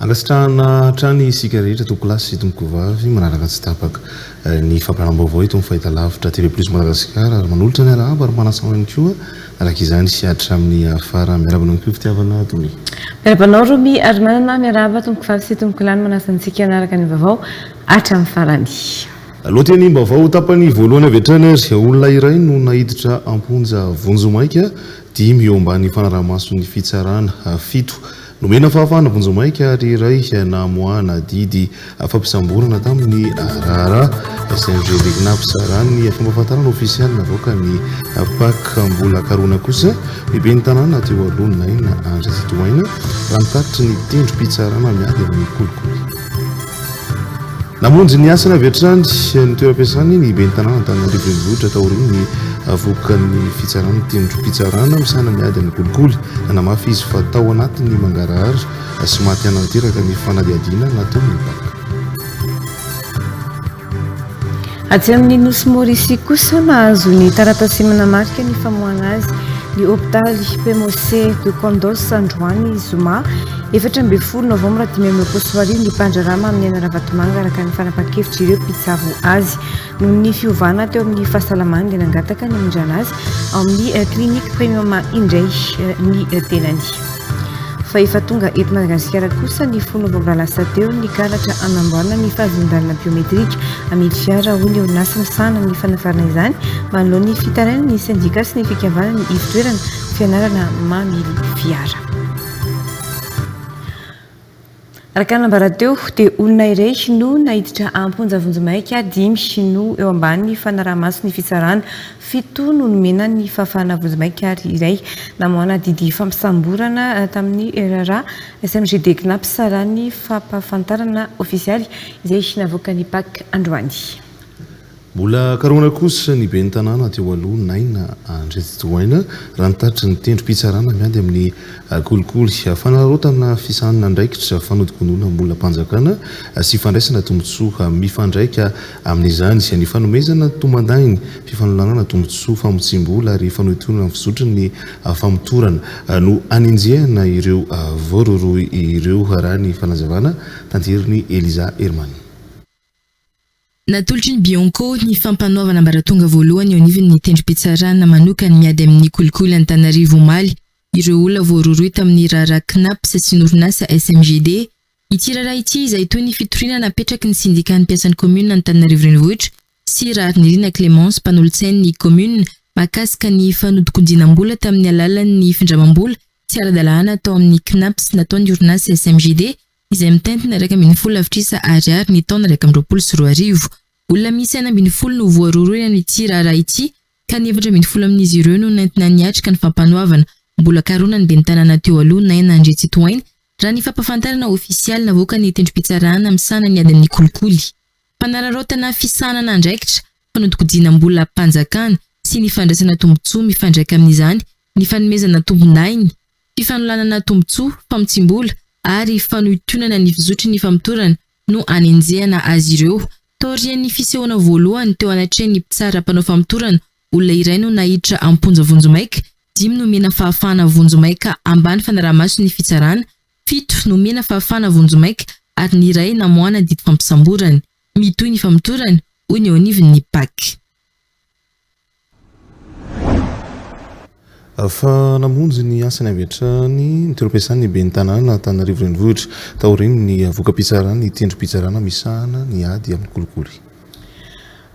Angastrahana trany isika rehetra tokolasy tomoko vavy manaraka tsy tapaka ny fampiaraham-baovao eto amin'ny fahitalavitra TV Plus Madagasikara ary manolotra ny arahaba ary manasa ihany koa araka izany sy hatra amin'ny afara miarabana ny fitiavana tomy. Miarabanao Romy ary manana miaraba tomoko vavy sy tomoko lany manasantsika anaraka ny vaovao hatra amin'ny farany. Loatra ny vaovao tapany voalohany avy hatrany ary olona iray no nahiditra amponja vonjomaika 5 eo ambany fanaraha-mason'ny fitsarana 7 nomena fahafahana vonjomaika ary iray namoahana didy fampisamborana tamin'ny raharaha SNGD knapsarany fomba fahatarana ofisialy navoaka ny PAC mbola karona kosa bebe ny tanàna teo aloha 9 andra zitoaina raha mitatitra ny tendro mpitsarana miady amin'ny kolikoly. Namonjy ny asana avy hatrany ny toeram-piasany ny ben'ny tanàna Antananarivo renivohitra taoriany ny avoakan'ny fitsarana tendro mpitsarana misana miady amin'ny kolikoly nanamafy izy fa tao anatin'ny mangarahara sy maty anateraka ny fanadiadiana nataon'ny PAC. Aty amin'ny nosy Mauricie kosa mahazo ny taratasy manamarika ny famoahana azy ny hôpitaly PMOC de Kondos Androany Zoma 14 novambra 2024 ny mpandrarama amin'ny anara Vatomanga araka ny fanapakevitra ireo mpitsavo azy noho ny fiovana teo amin'ny fahasalamany dia nangataka ny amindrana azy amin'ny clinique premium indray ny tenany. Fa efa tonga eto Madagasikara kosa ny 10 novambra lasa teo ny karatra anamboarana ny fahazon-dalana biometrika amidy fiara ho ny orinasa misana ny fanafarana izany manoloana ny fitaraina ny sindika sy ny fikavana ny ivitoerana fianarana mamily fiara. Araka nambara teo dia olona iray no nahiditra amponja vonjomaika 5 no eo ambany fanaraha-maso ny fitsarana 7 no nomena ny fahafahana vonjomaika ary iray namoahana didy fampisamborana tamin'ny raharaha SMGD knapsarany fampahafantarana ofisialy izay navoaka ny PAC Androany. Mbola karona kosa ny ben'ny tanàna teo aloha 9 andra zitoaina raha nitatitra ny tendro mpitsarana miady amin'ny kolikoly fanarotana fisanana ndraikitra fanodikonona mbola mpanjakana sy fandraisana tombotsoa mifandraika amin'izany sy ny fanomezana tomandainy fifanolana tombotsoa famotsimbola ary fanotonana ny fizotry ny famotorana no aninjehana ireo vororoy ireo raha ny fanazavana tanteriny Eliza Herman. Natolotry ny Bianco ny fampanaovana ambaratonga voalohany eo anivon'ny tendrom-pitsarana manokana miady amin'ny kolikoly Antananarivo omaly ireo olona voaroroy tamin'ny raharaha KNAPS sy ny orinasa SMGD. Ity raharaha ity izay toy ny fitoriana napetraky ny sindikan'ny mpiasan'ny commune Antananarivo renivohitra sy Raharnirina Clémence mpanolotsain'ny commune makasika ny fanodikondinam-bola tamin'ny alalan'ny findramam-bola sy ara-dalàna tao amin'ny KNAPS nataon'ny orinasa SMGD izay mitentina 1 avrisa ariary ny taona 2024. Olona misy 10 no voaroroy n'ity raharaha ity ka ny 17 amin'izy ireo no nentina niatrika ny fampanoavana mbola karona ny ben'ny tanàna teo aloha 9 andra zitoaina raha ny fampafantarana ofisialy navoaka ny tendrom-pitsarana misana ny ady amin'ny kolikoly. Panararotana fisanana andraikitra fanodikodinam-bola mpanjakana sy ny fandraisana tombotsoa mifandraika amin'izany ny fanomezana tombondainy fifanolanana tombotsoa famotsimbola ary fanotonana ny fizotry ny famotorana no anenjehana azy ireo. Taorian'ny fisehoana voalohany teo anatrehan'ny mpitsara mpanao famotorana olona iray no nahiditra amponja vonjomaika 5 no mena fahafahana vonjomaika ambany fanaraha-maso ny fitsarana 7 no mena fahafahana vonjomaika ary ny iray namoahana didy fampisamborana mitoy ny famotorana hoy ny eo anivon'ny PAC. Fa namonjy ny asany avy hatrany ny toeram-piasany ben'ny tanàna Antananarivo renivohitra taoriany ny avoaka-pitsarana ny tendrom-pitsarana misahana ny ady amin'ny kolikoly.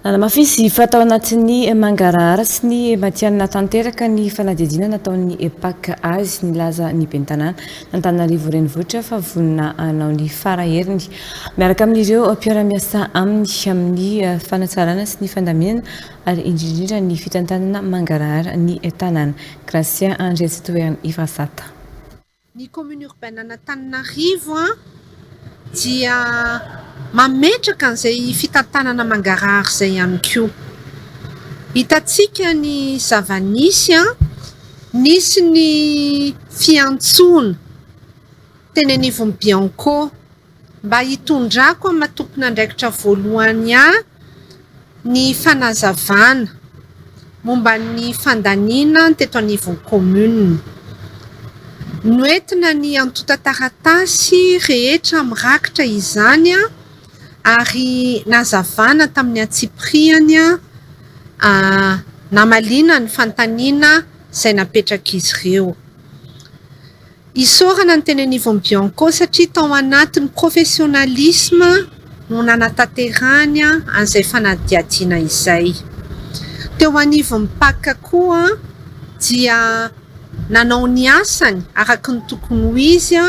Nanamafisy fatao anatin'ny mangarahara sy ny matianina tanteraka ny fanadihadiana nataon'ny PAC azy nilaza ny ben'ny tanàna Antananarivo renivohitra fa vonona anao ny faraherin'ny miaraka amin'ireo mpiara-miasa amin'ny fanatsarana sy ny fandaminana ary indrindra ny fitantanana mangarahara ny tanàna. Gracia Andrezitoerny Ifasata. Ny commune urbaine Antananarivo dia mametraka an'izay fitantanana mangarahara izay ihany koa. Hitantsika ny zava-nisy nisy ny fiantsoana teny anivon'ny Bianco mba hitondrako amin'ny tompona andraikitra voalohany ny fanazavana momba ny fandaniana teto anivon'ny commune. noentina ny antota taratasy rehetra mirakitra izany ary nazavana tamin'ny atsipriany namalina ny fantaniana izay napetraka izy ireo. Isaorana ny teny anivon'ny Bianco satria tao anatin'ny professionnalisme no nanatanterahany an'izay fanadihadiana izay. Teo anivon'ny Paka koa dia nanao ny asany araka ny tokony ho izy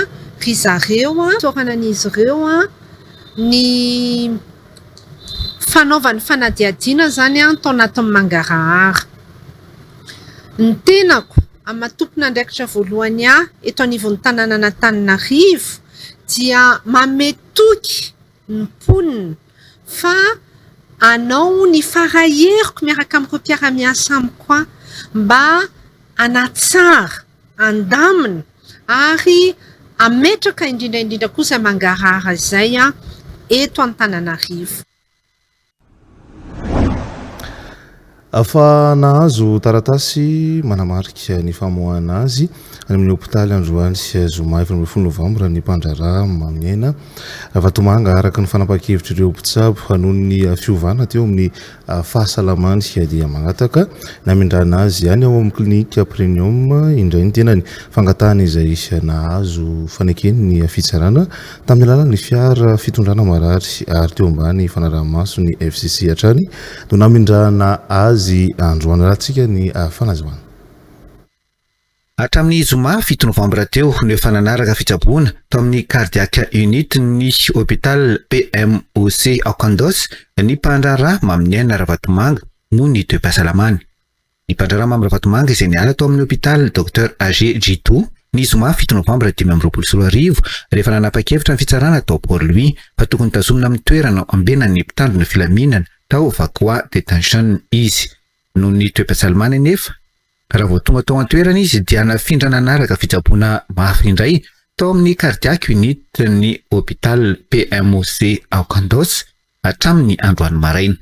ry zareo, isaorana an'izy ireo ny fanaovany fanadihadiana zany tao anatin'ny Mangarahara. Ny tenako amin'ny matompona andraikitra voalohany eto anivon'ny tanàna Antananarivo dia mametoky ny mponina fa anao ny farahieriko miaraka amin'ireo mpiara-miasa amiko mba anatsara, andamina ary ametraka indrindra kosa Mangarahara izay eto Antananarivo. Afa nahazo taratasy manamarika ny famoahana azy amin'ny hôpitaly Androany Zoma 20 Novambra ny mpandrarà Mamiaina Vatomanga araka ny fanapakevitra ireo mpitsabo noho ny fiovana teo amin'ny fahasalamany dia magnataka namindrana azy ihany ao amin'ny klinika Premium indray ny tenany fangatahana izay nahazo fanekeny ny fitsarana tamin'ny alalan'ny fiara fitondrana marary ary teo ambany fanaraha-maso ny FCC hatrany no namindrana azy Androany ratsika ny fanazoana. Hatramin'ny Zoma 7 Novambra teo no efa nanaraka fitsaboana tao amin'ny cardiac unit ny hôpital PMOC Akandos ny mpandrarà Mamiaina Vatomanga noho ny toe-pahasalamany. Ny mpandrarà Mamiaina Vatomanga izay niala tao amin'ny hôpital Dr AG Jitou ny Zoma 7 Novambra 2024 rehefa nanapa-kevitra ny fitsarana tao Port-Louis fa tokony tazomina amin'ny toerana ambenan'ny mpitandrina filaminana tao Vakwa Detention izy. Noho ny toe-pahasalamany nefa raha vao tonga tao an-toerana izy dia nafindra nanaraka fitsaboana mafy indray tao amin'ny cardiac unit ny hôpital PMOC Akandos hatramin'ny androany maraina.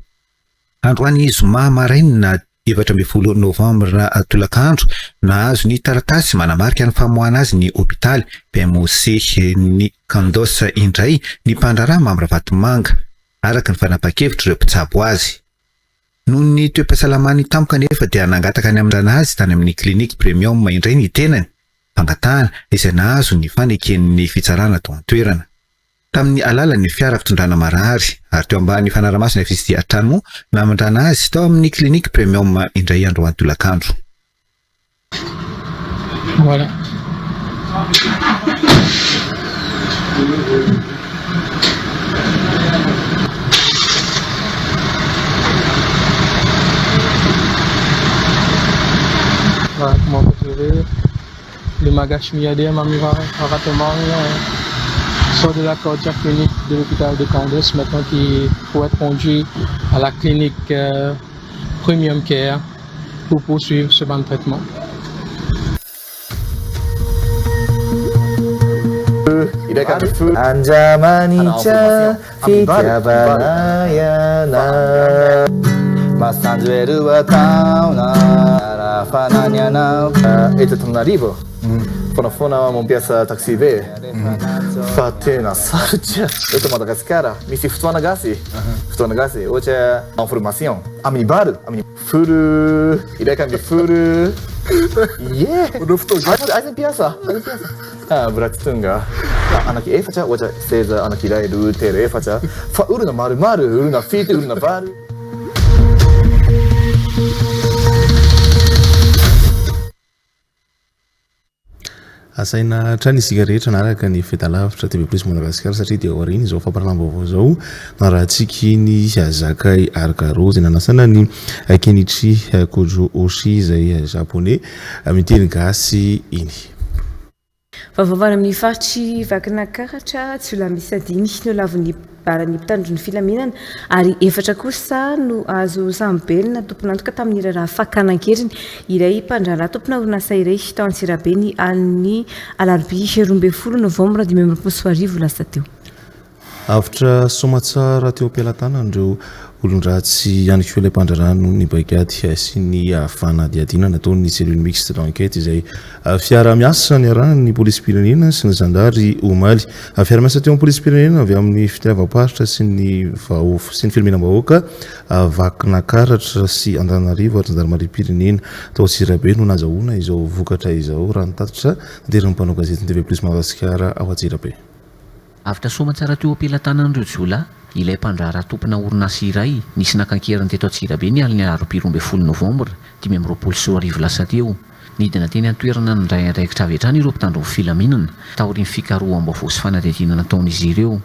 Androany Zoma maraina 17 Novambra tolakandro nahazo ny taratasy manamarika ny famoahana azy ny hôpital PMOC ny Akandos indray ny mpandrarà Mamiaina Vatomanga araka ny fanapakevitra ireo mpitsabo azy. Noho ny toe-pahasalamany tampoka nefa dia nangataka ny amindrana azy tany amin'ny klinika Premium indray ny tenany fangatahana izay nahazo ny faneken'ny fitsarana tao an-toerana tamin'ny alalan'ny fiara fitondrana marary ary teo ambany fanaraha-masona FCC hatrany moa namindrana azy tao amin'ny klinika Premium indray androany tolakandro. Voilà. Comment vous trouvez le magasin Miadé Mamiaina Vatomanga sort de la cardiac clinique de l'hôpital de Candos maintenant qui faut être conduit à la clinique Premium Care pour poursuivre ce ban de traitement. Antananarivo. Fona mampiasa taxi be. Fa tena sarotra. Eto Madagasikara misy fotoana gasy. Fotoana gasy ohatra information. Amin'ny bar, amin'ny furu, iraika amin'ny furu. Yeah. Ono fotoana. Aiza piasa. Berarti tonga. Anak efatra ohatra seza anak iray roa tery efatra. Fa olona maromaro, olona fito, olona valo. Asaina trany isika rehetra naraka ny fetalavitra TV+ Madagasikara satria dia aoriana izao famparana-baovao zao na raha tsika ny zakay arkarozy nanasana ny Kenichi Kojo Oshi izay japonais miteny gasy iny. Vavavana amin'ny faritry Vakinankaratra tsy ola misy adiny no lavon'ny barany mpitandro ny filaminana ary efatra kosa no azo sambelona tomponantoka tamin'ny raha fakanankeriny iray mpandrarà tompona orinasa iray tao Antsirabe ny aliny alarobia 12 Novambra 2024 lasa teo. Avitra somatsara teo am-pialantanana andreo olon-dratsy ihany koa ilay mpandrarano ny brigady sy ny fanadiadiana nataony cellule mixte d'enquête izay fiara-miasa ny arahana ny polisy-pirenena sy ny zandary omaly fiara-miasa teo amin'ny polisy-pirenena avy amin'ny fitiavam-paritra sy ny filomenam-bahoaka vakinakaratra sy Antananarivo ary zandarmarie-pirenena tao Antsirabe no nazahoana izao vokatra izao raha nitatitra derin'ny mpanao gazety TV Plus Madagasikara ao Antsirabe. After somatsara teo am-pelatanan'ireo jiolahy ilay mpandrara tompona orinasa iray nisy nakankeriny teto Antsirabe ny aliny 20 Novambra 2024 lasa teo. Nidina teny an-toerana ny ray andraikitra avy hatrany ireo mpitandro filaminana taorian'ny fikaroham-baovao sy fanadihadiana nataon'izy ireo.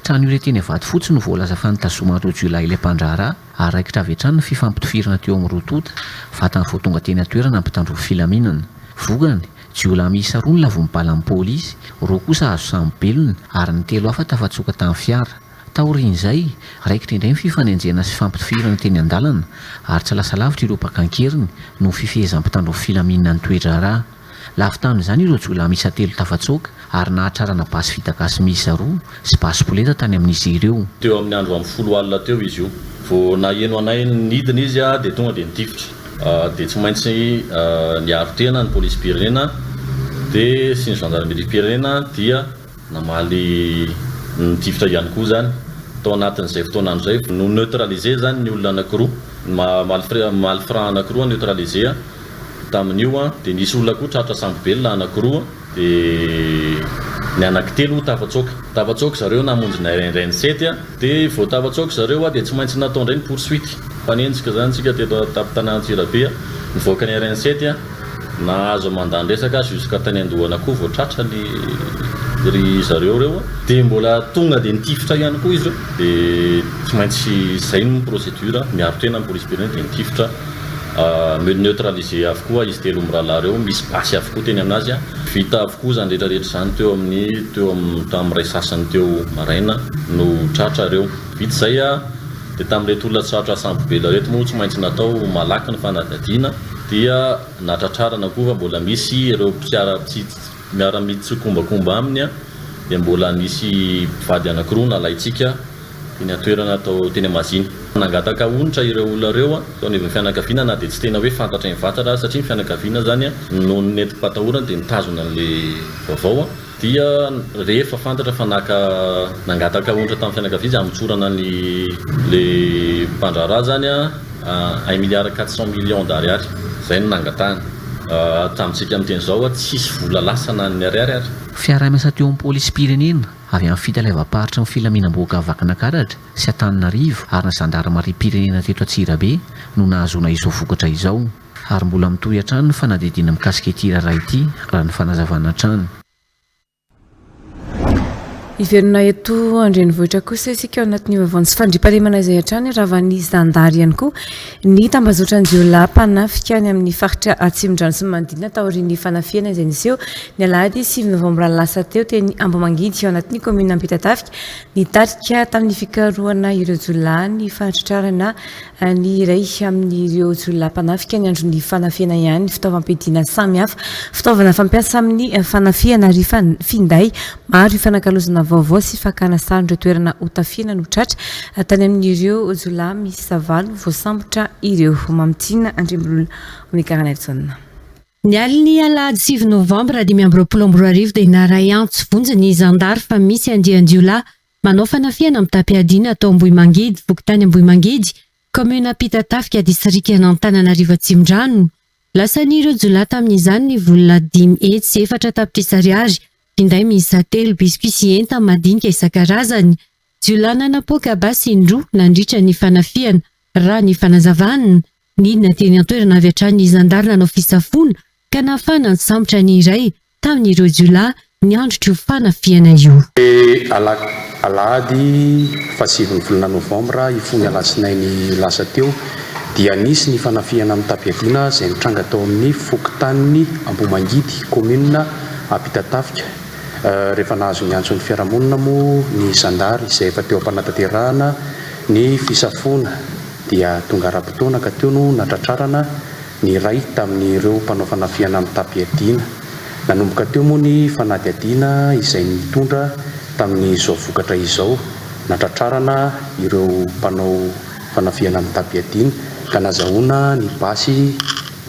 Trano ireo teny avaty fotsy no voalaza fa nitazoman'ireo jiolahy ilay mpandrara araikitra avy hatrany ny fifampitofirana teo amin'ny rotota vatany vao tonga teny an-toerana ny mpitandro filaminana. Vogany jiolahy miisa roa ny lavo mibala amin'ny pôlisy, roa kosa azo samy belona ary ny 3 hafa tafatsoka tamin'ny fiara. Taorian'izay raikitra indray ny fifanenjena sy fifampitofirana teny an-dalana ary tsy lasa lavitra ireo mpakankeriny no fifehezam-mpitandro filaminana ny toedrara. Lavitany izany ireo jiolahy miisa 3 tafatsoka ary nahatrarana basy fitakasy miisa 2 sy basy polenta tany amin'izy ireo. Teo amin'ny andro amin'ny 10 alina teo izy io. Vao naheno anay nidina izy dia tonga dia nitifitra. Dia tsy maintsy niaro tena ny polisy-pirenena dia sy ny gendarmerie-pirenena dia namaly nitifitra ihany koa zany. Tao anatin'izay fotoanandro izay no neutraliser zany ny olona anankiroa, maly franc anankiroa neutraliser tamin'io dia nisy olona koa tratra sambobelona anankiroa dia ny anankitelo tafatsoka zareo namonjy ny 7 dia vao tafatsoka zareo dia tsy maintsy natao indray ny poursuite fanenjika zany tsika teto tapitana Antsirabe nivoaka ny RN7 nahazo mandandresaka jusqu'à tany andohana koa vao tratra ry zareo reo dia mbola tonga dia nitifitra ihany koa izy dia tsy maintsy izay ny procédure miaro tena ny polisy-pirenena dia nitifitra neutraliser avokoa izy 3 mirahalahy reo misy basy avokoa teny aminazy vita avokoa zany rehetrarehetra zany teo amin'ny ray sasany teo maraina no tratra reo vita zay dia tamin'reto olona tratra sambobela reto moa tsy maintsy natao malaky ny fanadihadiana dia natratrarana koa fa mbola misy ireo miara-mitsokombakomba aminy dia mbola nisy mpivady anankiroa nalaitsika teny atoerana atao teny Amaziny. Nangataka onitra ireo olona reo tao ny fianakaviana na dia tsy tena hoe fantatra ny vatara satria ny fianakaviana zany no nentim-patahorana dia nitazona an'ilay vaovao dia rehefa fantatra fa nangataka onitra tamin'ny fianakaviana amitsorana le mpandrara zany 1,4 milliard d'ariary zay no nangatahana. Tamintsika amin'teny zao tsisy vola lasana ny ariary. Fiara-miasa teo amin'ny polisy-pirenena avy amin'ny fitalevam-paritra ny filaminam-boaka vakinakaratra sy Antananarivo ary ny zandarmarie-pirenena teto Antsirabe no nahazoana izao vokatra izao ary mbola mitohy hatrany ny fanadihadiana mikasika ity raharaha ity raha ny fanazavana hatrany. Iverina eto andrenivohitra kosa isika ao anatin'ny vaovany sy fandriampahalemana izay hatrany raha ny zandary ihany koa ny tambazotra ny jiolahy mpanafika any amin'ny faritra Atsimondrano sy Mandina taorian'ny fanafiana izay niseho ny alahady 9 Novambra lasa teo teny Ambomangidy ao anatin'ny komina Ampitatafika nitarika tamin'ny fikarohana ireo jiolahy ny fanatritrarana ny iray amin'ireo jiolahy mpanafika ny andron'ny fanafiana ihany fitaovam-piadiana samihafa fitaovana fampiasa amin'ny fanafiana ary finday maro ifanakalozana vaovao sy fakana sarindreo toerana hotafiana no tratra tany amin'ireo jiolahy misy savalo voasambotra ireo mamitsina andrembolona omikarana Eltsona. Ny aliny alahady 9 Novambra 2024 dia naray antso vonjy ny zandary fa misy andian-jiolahy manao fanafiana amin'ny tapiadiana atao Ambohimangidy vokotany Ambohimangidy komuna Ampitatafika distrikana Antananarivo Atsimondrano. Lasan'ireo jiolahy tamin'izany ny vola 5 hetsy sy 4 tapitrisa ariary finday miisa 3 biscuit sy enta madinika isan-karazany. Jiolahy nanapoaka basy indroa nandritra ny fanafiana raha ny fanazavana nidina teny an-toerana avy hatrany zandary nanao fisafona ka nahafana ny sambotra ny iray tamin'ireo jiolahy ny andro fanafiana io. Alahady fa 9 volana Novambra ifony alatsinainy lasa teo dia nisy ny fanafiana amin'ny tapiadiana izay nitranga tao amin'ny fokontany Ambohimangidy komuna Ampitatafika. Rehefa nahazo ny antson'ny fiarahamonina moa ny zandary izay efa teo am-panatanterahana ny fisafona dia tonga ara-potoana ka teo no natratrarana ny ray tamin'ireo mpanao fanafiana amin'ny tapiadiana. Nanomboka teo moa ny fanadihadiana izay mitondra tamin'izao vokatra izao natratrarana ireo mpanao fanafiana amin'ny tapiadina ka nazahoana ny basy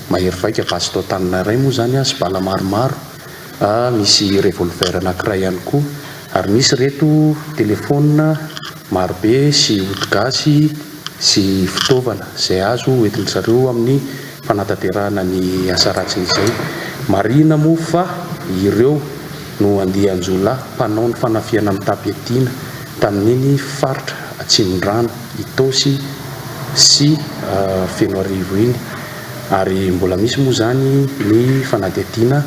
mahery vaika basy tao tanana ray moa zany sy bala maromaro misy revolver anankiray ihany koa ary misy reto telefona marobe sy odigasy sy fitaovana zay azo entin'ny zareo amin'ny fanatanterahana ny asa ratsy izay marina moa fa ireo no andianjola mpanao ny fanafiana amin'ny tapiadina tamin'iny faritra Atsindrano Itosy sy Fenoarivo iny ary mbola misy moa zany ny fanadihadiana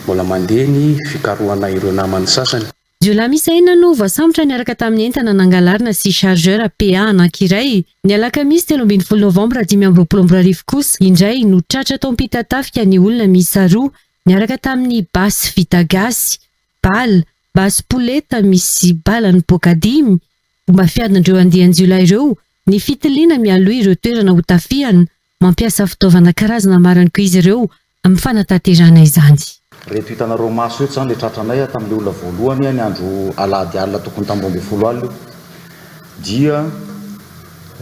mbola mandeha ny fikarohana ireo namany sasany. Jiolahy misaina no voasambotra niaraka tamin'ny entana nangalarina sy chargeur PA anankiray ny alakamisy 13 novambra 2024 kosa indray no tratra tao ampitatafika ny olona miisa roa niaraka tamin'ny basy vita gasy, bal, basy poleta misy balany bokadimy. Fomba fiadin'ireo andian-jiolahy ireo ny fitiliana mialoha ireo toerana ho tafiana mampiasa fitaovana karazana marany koa izy ireo amin'ny fanatanterahana izany. Reto hitanareo maso eto zany le tratranay tamin'le olona voalohany ny andro alahady alina tokony tamin'ny 12 alina dia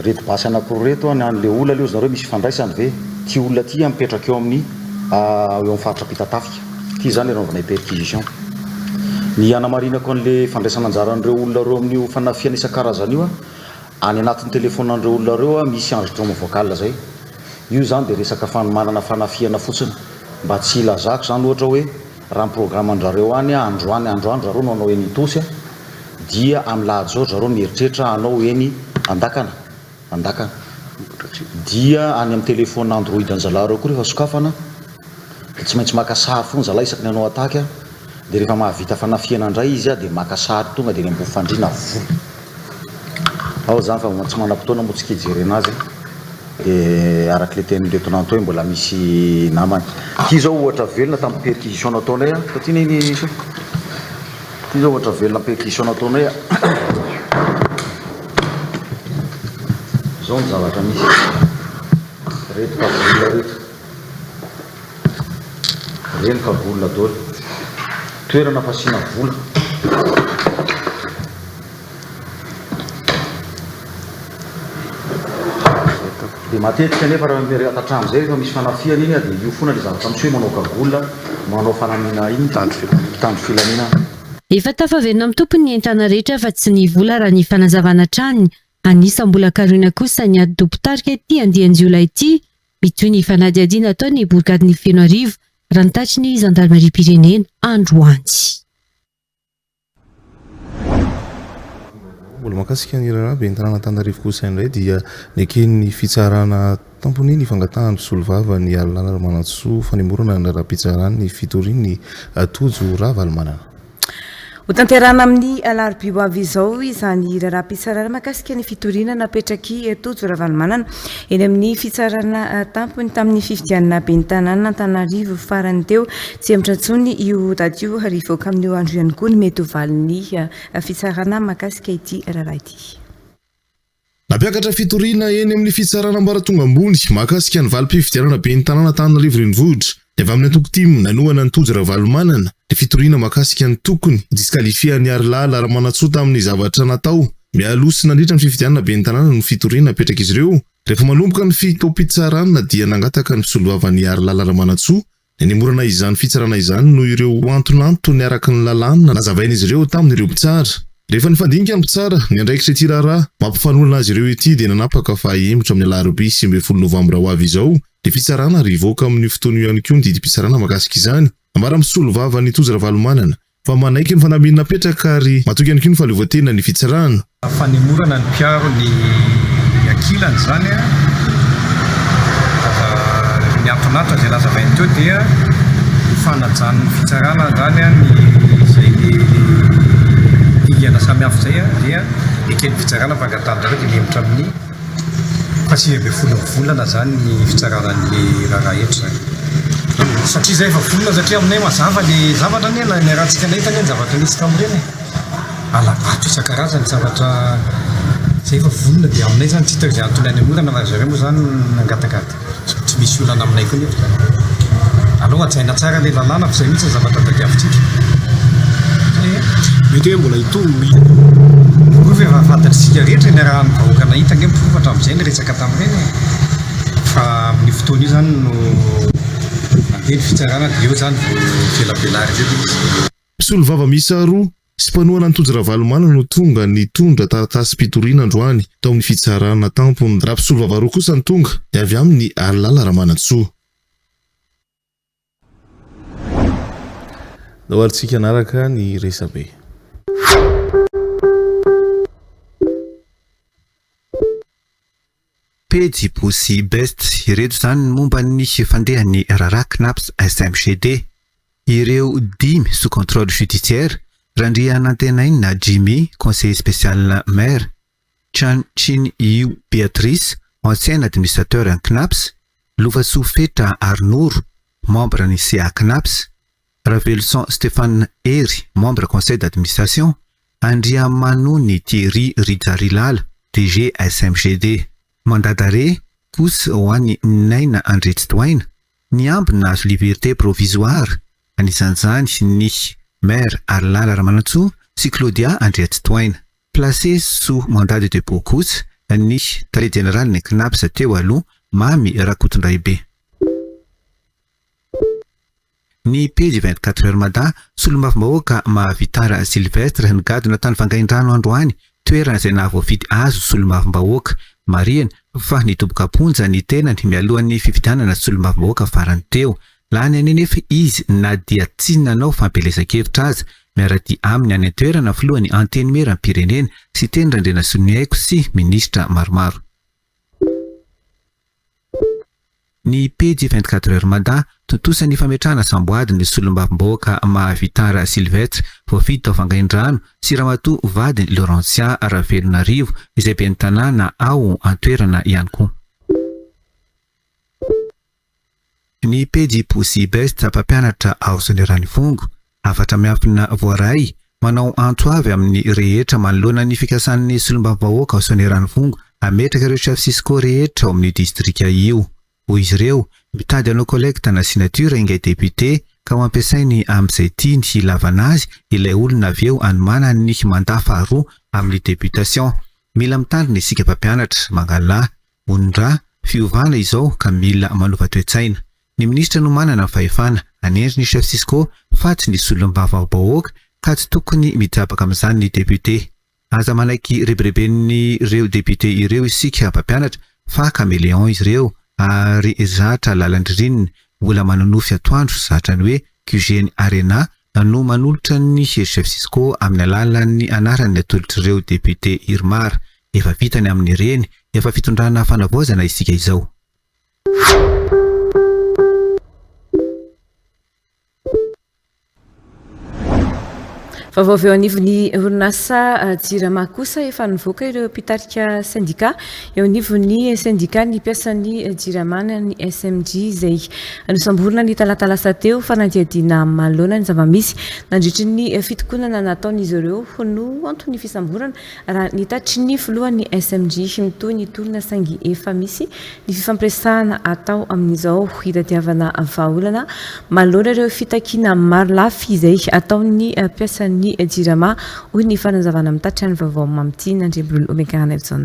reto basy anankiroa reto ny an'le olona leo zareo misy fandraisany ve ty olona ty mipetraka eo amin'ny eo amin'ny faritra Pitatafika ty zany anaovanay perquisition. Ny anamarinako an'le fandraisana anjaran'ireo olona reo amin'ny fanafiana isan-karazany io any anatin'ny telefonan'ireo olona reo misy enregistrement vocal zay. Io zany dia resaka manana fanafiana fotsiny mba tsy ilazako zany ohatra hoe raha ny programme andrareo any androany zareo no anao eny Itosy dia amin'ny lahady zao zareo mieritreritra anao eny Andakana dia any amin'ny telefona Android anjalareo koa rehefa sokafana tsy maintsy maka sary foana zalahy isaky ny anao ataka dia rehefa mahavita fanafiana indray izy dia maka sary tonga dia mbo fandriana vola ao zany fa tsy manam-potoana moa tsy kijery anazy dia arak'ile tenin'le tonanto hoe mbola misy namany ty zao ohatra velona tamin'ny perquisition nataonay ty neny ty zao ohatra velona perquisition nataonay zao ny zavatra misy reto kavolona reto reny kavolona dôly toerana fasiana vola dia matetika nefa raha atatrano zay rehefa misy fanafiana iny dia io foana le zavatra misy hoe manao kagola manao fanamiana iny tandro filamina. Efa tafaverina amin'ny tompony ny entana rehetra fa tsy ny vola raha ny fanazavana tranony anisa mbola karoina kosa ny ady dopitarika ity andian-jiolahy ity mitoy ny fanadihadiana atao ny bourgade-ny Fenoarivo raha nitatry ny Gendarmerie-pirenena andro antsy. Mbola makasika ny raha be entanana Antananarivo kosa indray dia ny eken'ny fitsarana tampony ny fangatahany mpisolovava ny Alalana Ramanantsoa fanemorana ny rahampitsarany ny fitoriany Tojo Ravalomanana. Ho tanterana amin'ny alarobia ho avy izao izany rahampitsarana makasika ny fitoriana napetraky Tojo Ravalomanana eny amin'ny fitsarana tampony tamin'ny fifidianana ben'ny tanàna Antananarivo farany teo tsy ampitratsony io tadio harivoaka amin'ny andro ihany koa ny mety ho valin'ny fitsarana makasika ity raharaha ity. Nampiakatra fitoriana eny amin'ny fitsarana ambaratonga ambony makasika ny valim-pifidianana ben'ny tanàna Antananarivo renivohitra dia avy amin'ny antoko-timo nanoana ny Tojo Ravalomanana dia fitoriana makasika ny tokony diskalifian'ny Arilala Ramanantsoa tamin'ny zavatra natao mialosi nandritra ny fifidianana ben'ny tanàna no fitoriana napetraka izy ireo rehefa manomboka ny fitaom-pitsarana dia nangataka ny mpisolovavan'ny Arilala Ramanantsoa dia nimorana izany fitsarana izany no ireo antonantony araka ny lalàna nazavain'izy ireo tamin'ireo mpitsara. Rehefa nifandinika ny mpitsara ny andraikitra ity raharaha mampifanolana azy ireo ity dia nanapaka fa hembotra amin'ny alarobia 20 novambra ho avy izao dia fitsarana rivoaka amin'ny fotoana ihany koa ny didim-pitsarana makasika izany ambara misolovava ny Tojo Ravalomanana fa manaiky ny fanamina napetraka ary matoky ihany koa ny fahaleovan-tena ny fitsarana. Fanemorana ny mpiaro ny ankilany zany ny antonatra zay lazavainy teo dia fanajan'ny fitsarana zany ny zay igana samihafa zay dia eken'ny fitsarana fangatana dia mihemotra amin'ny 20 volana zany ny fitsaranan'ny raharaha eto zany satria zay efa volana satria aminay mazava le zavatra ny rahantsika nahitany ny zavatra nisika amin'ireny alabato isan-karazany zavatra zay efa volana dia aminay zany tsy hitako zay antony any amorana fa zareo moa zany nangatagaty tsy misy olana aminay koa neto aloha atsaina tsara le lalàna fa zay mihitsy ny zavatra tadiavintsika mety hoe mbola ito efa fantatsika rehetra ny raha ny vahoaka nahita nge mifofatra amin'izay ny resaka tamin'ireny fa amin'ny fotoana io zany no nandeha ny fitsarana dia eo zany vao velabelary reto izy. Mpisolo vava miisa roa sy mpanoana ny tonjy ravalomana no tonga ny tondra taratasy mpitoriana androany tao amin'ny fitsarana tampony. Raha mpisolo vava roa kosa ny tonga dia avy amin'ny Alala Ramanantsoa. Dahoalintsika anaraka ny resabe. Pejy Bossy Best ireto zany momba ny fandehan'ny Rara Knaps SMGD. Ireo 10 sous contrôle judiciaire Randria Nantenaina Jimmy, conseiller spécial maire, Chan Chin Yu Beatrice, ancien administrateur en Knaps, Louvassoufeta Arnour, membre en CA Knaps, Ravelson Stéphane Eri, membre conseil d'administration, Andria Manouni Thierry Ridzarilal, DG SMGD. Mandat d'arrêt, Kous Wani Naina Andritstwain, Niambna liberté provisoire, Anisanzani Ni maire Alala Ramanantsoa sy Claudia Andriatstwain. Placé sous mandat de dépôt Kous, ny tare général ny Knaps teo aloha Mamy Rakotondraibe. Ny pejy 24 heures mada solombavambahoaka Mahavitara Sylvestre nigadona tany Vangaindrano androany toerana izay nahavoafidy azo solombavambahoaka mariana fa nitoboka ponja ny tenany mialohan'ny fifidianana solombavambahoaka farany teo. Lany anenefa izy na dia tsy nanao fampelezan-kevitra azy miarady aminy any an-toerana filohan'ny anteny mera Pirenena sy teny Randrena Soniaiko sy ministra maromaro. Ny pejy 24 heures mada tontosan'ny fametrahana samboady ny solombavambahoaka Mahavitara Sylvestre voafidy tao Vangaindrano sy ramatoa vadiny Laurentia Ravelonarivo izay ben'ny tanàna ao an-toerana ihany koa. Ny pejy Bossy Best mpampianatra ao Soneranifongo afatra miampina voaray manao antsoavy amin'ny rehetra manoloana ny fikasan'ny solombavambahoaka ao Soneranifongo ametraka ireo chef Cisco rehetra ao amin'ny distrika io. Hoy izy ireo mitady hanao kolekta na signature ingay député ka ho ampiasainy amin'izay tiany hilavana azy ilay olona avy eo hanomana ny mandat faharoa amin'ny députation. Mila mitandrina isika mpampianatra mangala onindra fiovana izao ka mila manova toe-tsaina. Ny ministra no manana fahefana anendry ny chef Cisco fa tsy ny solombavambahoaka ka tsy tokony mitabaka amin'izany ny député. Aza manaiky rebereben'ny ireo député ireo isika mpampianatra fa caméléon izy ireo ary zatra lalandrininy mbola manonofy atoandro zatrany hoe QGN Arena no manolotra ny chef Cisco amin'ny alalan'ny anaran'ny atolotr'ireo député Irmar. Efa vitany amin'ny reny efa fitondrana fanavaozana isika izao. Vaovao eo anivon'ny orinasa Jirama kosa efa nivoaka ireo mpitarika syndika eo anivon'ny syndika ny mpiasan'ny Jiramana ny SMG izay nosamborina ny talatalasa teo fanadihadiana maloana ny zavamisy nandritry ny fitokonana nataon'izy ireo no antony fisamborana raha nitatry ny filohan'ny SMG mitoy ny tolona saingy efa misy ny fifampiresahana atao amin'izao hitadiavana vahaolana maloana ireo fitakiana maro lafy izay ataon'ny mpiasan'ny Jirama hoy ny fanazavana mitatry ny vaovao mamtina Andrembrolo Omegarana Evson.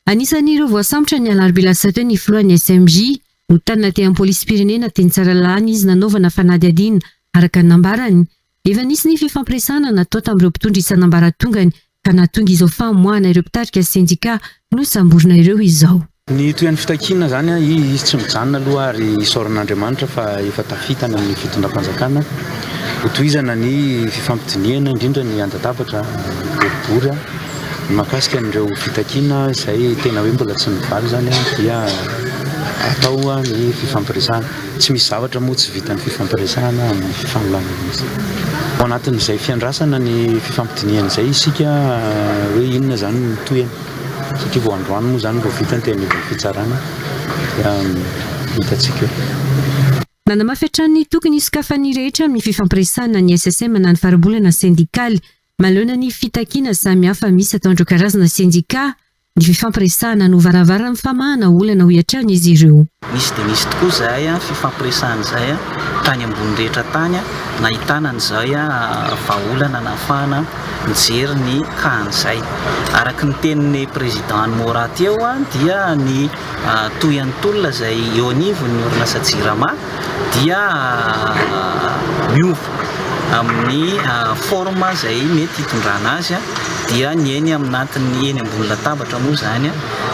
Anisan'ireo voasambotra ny alarobia teo ny filohan'ny SMG no tanina teo amin'ny polisy Pirenena teny tsara lalàna izy nanaovana fanady adiana araka ny nambarany. Efa nisy ny fifampiresahana natao tamin'ireo mpitondra isanambaratongany ka nahatonga izao famoahana ireo mpitarika syndika no samborina ireo izao. Ny toean'ny fitakiana zany izy tsy mijanona aloha ary isaoran'Andriamanitra fa efa tafitana amin'ny fitondram-panjakana. Hotohizana ny fifampidiniana indrindra ny andatabatra boribory makasika an'ireo fitakiana izay tena hoe mbola tsy mivaly zany dia atao ny fifampiresahana. Tsy misy zavatra moa tsy vitan'ny fifampiresahana amin'ny fifamolana izy. Ao anatin'izay fiandrasana ny fifampidiniana izay isika hoe inona zany ny tohany. Satria vao androany moa zany vao vitany teny fitsarana dia hitatsika. Nanamafy hatrany tokony isokafan'ny rehetra amin'ny fifampiresahana ny SSM na ny farabolana sindikaly maloana ny fitakiana samihafa misy atao andreo karazana sindika ny fifampiresahana no varavara ny famahana olana ho iatrany izy ireo. Nisy dia nisy tokoa zay fifampiresahana zay tany ambony rehetra tany nahitana an'izay vahaolana nahafahana mijery ny kahan'izay. Araka ny tenin'ny président Mora teo dia ny toyan'olona zay eo anivon'ny orinasa JIRAMA dia miova amin'ny forma zay mety hitondrana azy dia ny eny amin'antiny eny ambony latabatra moa zany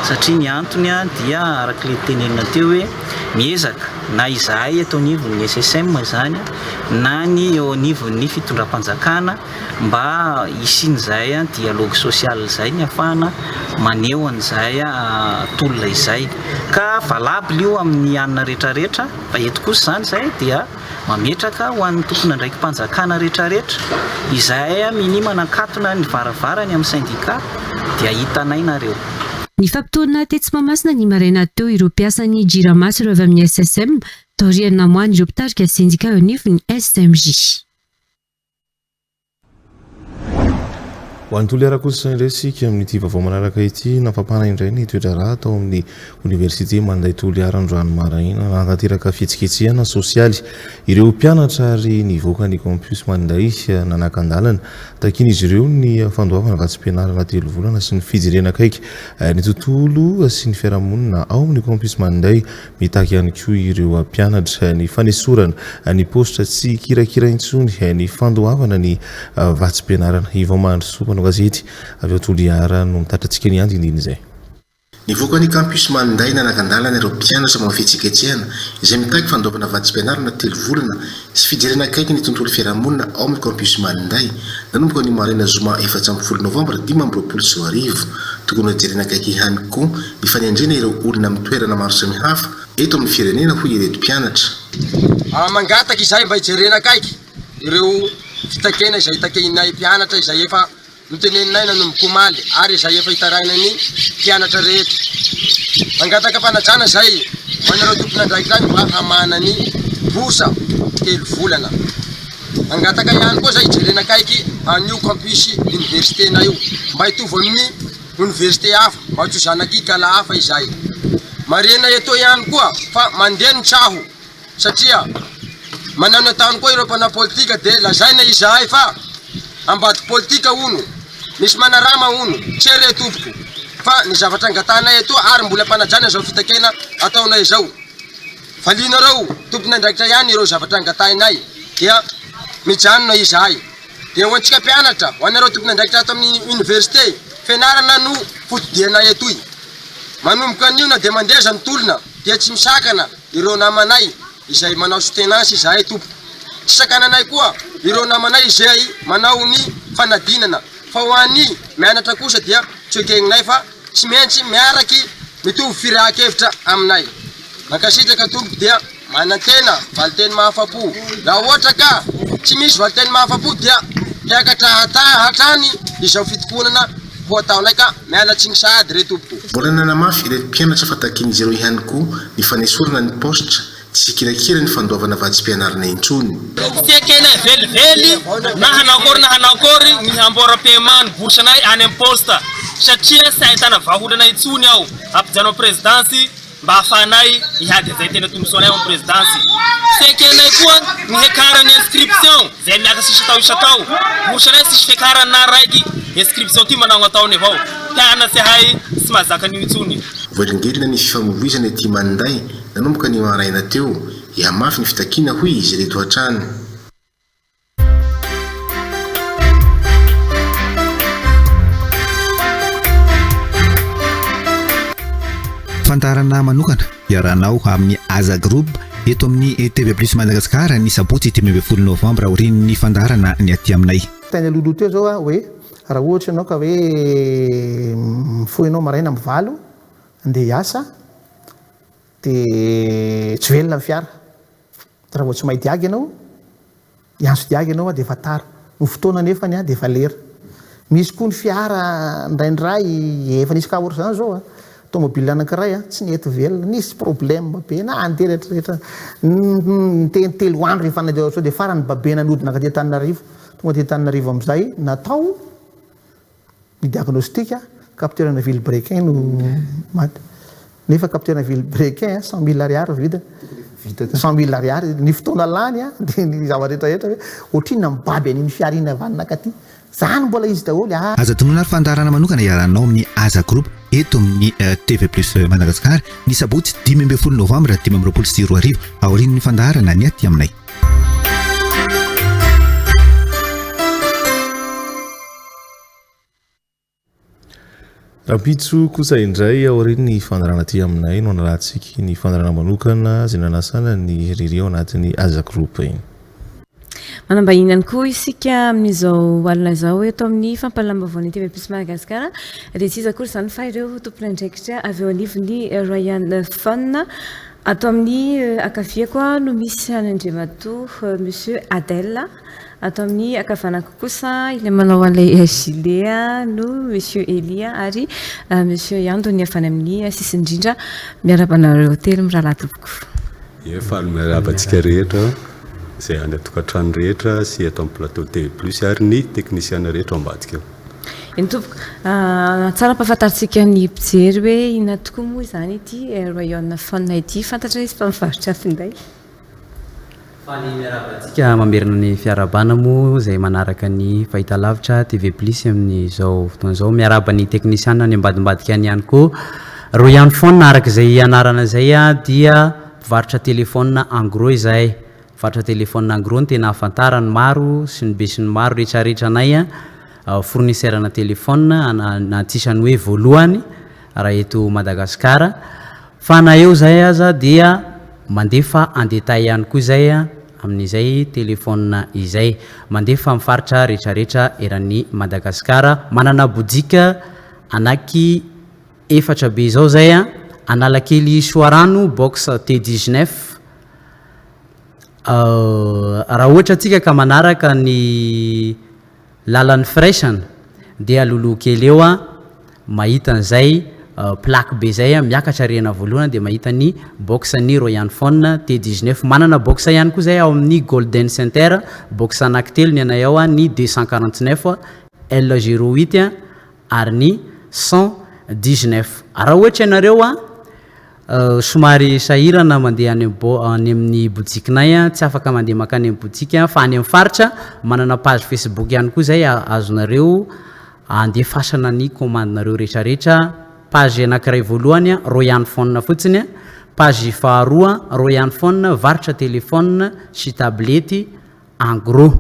satria ny antony dia araka le tenenina teo hoe miezaka na izahay eto anivon'ny SSM zany na ny eo anivon'ny fitondram-panjakana mba isin'izay dialogue social zay ny afahana maneho an'izay tolona izay ka valable io amin'ny anina rehetrarehetra fa eto kosa zany zay dia mametraka ho an'ny tompona ndraiky mpanjakana rehetrarehetra izay minimana akatona ny varavarany amin'ny syndicat dia hitanainareo. Ny fampitoana tetsy Mahamasina ny maraina teo ireo mpiasan'ny JIRAMA sy ireo avy amin'ny SSM taorian'ny namoany ireo mpitarika syndicat eo anivon'ny SMJ. Ho an'ny tolo arakosa indresika amin'ity vaovao manaraka ity nafampana indray ny toetra raha tao amin'ny université manday tolo arandroany maraina nanatanteraka fihetsiketsehana sosialy ireo mpianatra ary nivoaka ny campus manday nanakandalana takin'izy ireo ny fandoavana vatsim-pianarana 3 volana sy ny fijerena akaiky ny tontolo sy ny fiarahamonina ao amin'ny campus manday mitaky ihany koa ireo mpianatra ny fanesorana ny postra tsy kirakira intsony ny fandoavana ny vatsim-pianarana ivomandry sopana gazety avy toliara no mitatratsika ny andindiny izay. Nivoaka ny campus manday nanakandalana ireo mpianatra manao fihetsiketsehana izay mitaky fandoavana vatsim-pianarana 3 volana sy fijerena akaiky ny tontolo fiarahamonina ao amin'ny campus manday nanomboka ny maraina zoma 14 novambra 2024 tokony hijerena akaiky ihany koa ny fanendrena ireo olona amin'ny toerana maro samihafa eto amin'ny firenena hoy ireto mpianatra. Mangataka izay mba hijerena akaiky ireo fitakena izay takehinay mpianatra izay efa miteneninay nanomboka omaly ary izay efa hitaraina ny mpianatra rehetra. Mangataka fanajana izay manareo tompona andraikirany mba hamana ny boursa 3 volana. Mangataka ihany koa izay hijerena akaiky an'io campus université na io mba hitovy amin'ny université hafa mba tsy zanaky kala hafa izay. Marena eto ihany koa fa mandeha ny traho satria manano ataony koa ireo mpana politika dia lazaina izahay fa ambady politika uno misy manarama uno tsere tompoko fa ny zavatra angatana eto ary mbola mpanajana zao fitakena ataonay zao valinareo tompona andraikitra ihany ireo zavatra angatainay dia mijanona izahay dia ho antsika mpianatra ho anareo tompona andraikitra ato amin'ny université fianarana no fotodianay etoy manomboka an'io na dia mandeha ny tolona dia tsy misakana ireo namanay izay manao soutenance izahay tompo tsy sakananay koa ireo namanay izay manao ny fanadinana fa ho an'ny mianatra kosa dia tsy ekeninay fa tsy maintsy miaraky mitovy firak-hevitra aminay. Mankasitraka tompo dia manantena valiteny mahafapo raha ohatra ka tsy misy valiteny mahafapo dia hiakatra hatrany izao fitokonana ho ataonay ka mialatsiny sady re tompo. Mbola nanamafy ireto mpianatra fa takin'izy ireo ihany koa ny fanesorana ny postra tsy kirakira ny fandoavana vatsim-pianarana intsony. Fiekena velively na hanakory ny hamboram-piamany boursanay any amin'ny posta satria sy ahitana vahaolana intsony aho ampijanao presidansy mba hahafanay ihady izay tena tombosoanay amin'ny presidansy. Fiekenay koa ny hekarany inscription zay miaka sisy atao isatao boursanay sisy fiakarana raiky inscription ty manao ataony avao tiana sy hay sy mahazaka an'io intsony. Voalingelina ny fifamoivoizana ety manday nanomboka ny maraina teo hiamafy ny fitakiana hoy izy reto hatrany. Fantarana manokana iarahanao amin'ny Aza Group eto amin'ny TV Plus Madagasikara ny sabotsy 12 novambra aorian'ny fandarana ny aty aminay. Tany lolo teo zao hoe raha ohatra ianao ka hoe mifoinao maraina mivalo andeha hiasa dia tsy velona ny fiara raha vao tsy mahay diagy ianao hianso diagy ianao dia efa tara ny fotoana nefany dia efa lera. Misy koa ny fiara ndraindray efa nisy ka ohatr'izany zao tomobile anankiray tsy nety velona nisy problème be na andeha rehetrarehetra telo andro efa nandeha sao dia farany babena nodina ka dia Tananarivo tonga dia Tananarivo amin'izay natao ny diagnostika capteurna vilebrequin no maty nefa capteurna vilebrequin 100 000 ariary vita 100 000 ariary ny fotoana lany a de ny zavarehetrarehetra hoe ohatrinona mibaby an'iny fiarina vanina ka ty zany mbola izy daholy aza tonoana ary fandarana manokana iaranao amin'ny aza groupe eto amin'ny TV plus Madagasikara ny sabotsy 10 novambra 2024 aorian'ny fandarana ny aty aminay rapitso kosa indray aorian'ny ny fandarana ty aminay no anarahantsika ny fandarana manokana zay nanasana ny rireo anatin'ny aza groupe iny manambahiny ihany koa isika amin'izao alina izao eto amin'ny fampahalambavao TV plus Madagasikara dia tsy izy akory izany fa ireo tompon'andraikitra avy eo anivon'ny Royal Fun ato amin'ny akaviako no misy an'Andriamatoa Monsieur Adela ato amin'ny akavanako kosa ilay manao an'ilay gilet no Monsieur Elia ary Monsieur Yandony afany amin'ny sisindrindra miarabanareo telo mirahalahy tompoko efa miarabantsika rehetra zay any atokantrano rehetra sy eto amin'ny plateau TV plus ary ny technicien rehetra ambadika eny tompoko tsara mpahafantaritsika ny mpijery hoe ina tokoa moa izany ity Royal Fun ity fantatra izy fa mivarotra finday fa ny miarabantsika mamerina ny fiarabana moa zay manaraka ny fahitalavitra TV plus amin'ny zao fotoana zao miaraba ny technicien ny ambadimbadika any ihany koa Royal Fun araka izay anarana zay dia mpivarotra téléphone en gros izay mpivarotra téléphone en gros tena ahafantarany maro sy ny be sy ny maro rehetrarehetra anay fournisseurna téléphone natisany hoe voalohany raha eto Madagasikara fa na eo zay aza dia mandefa en détail ihany koa zay amin'izay téléphone izay mandefa mifaritra rehetrarehetra eran'ny Madagasikara manana bodika anaky efatra be zao zay Analakely Soarano box T19 raha ohatra atsika ka manaraka ny lalan'ny Freshan dia alolo kely eo mahita an'izay plaque be zay miakatra rena voalohany dia mahita ny box ny Royal Fun T19 manana box ihany koa zay ao amin'ny Golden Center box anankitelo ny anay ao ny 249 L08 ary ny 119 raha ohatra ianareo somary sahirana mandeha any amin'ny boutiquenay tsy afaka mandeha makany amin'ny boutique fa any amin'ny faritra manana page Facebook ihany koa zay azonareo andefasana ny commande-nareo rehetrarehetra page anankiray voalohany Royal Fun fotsiny page faharoa Royal Fun varotra téléphone sy tablety en gros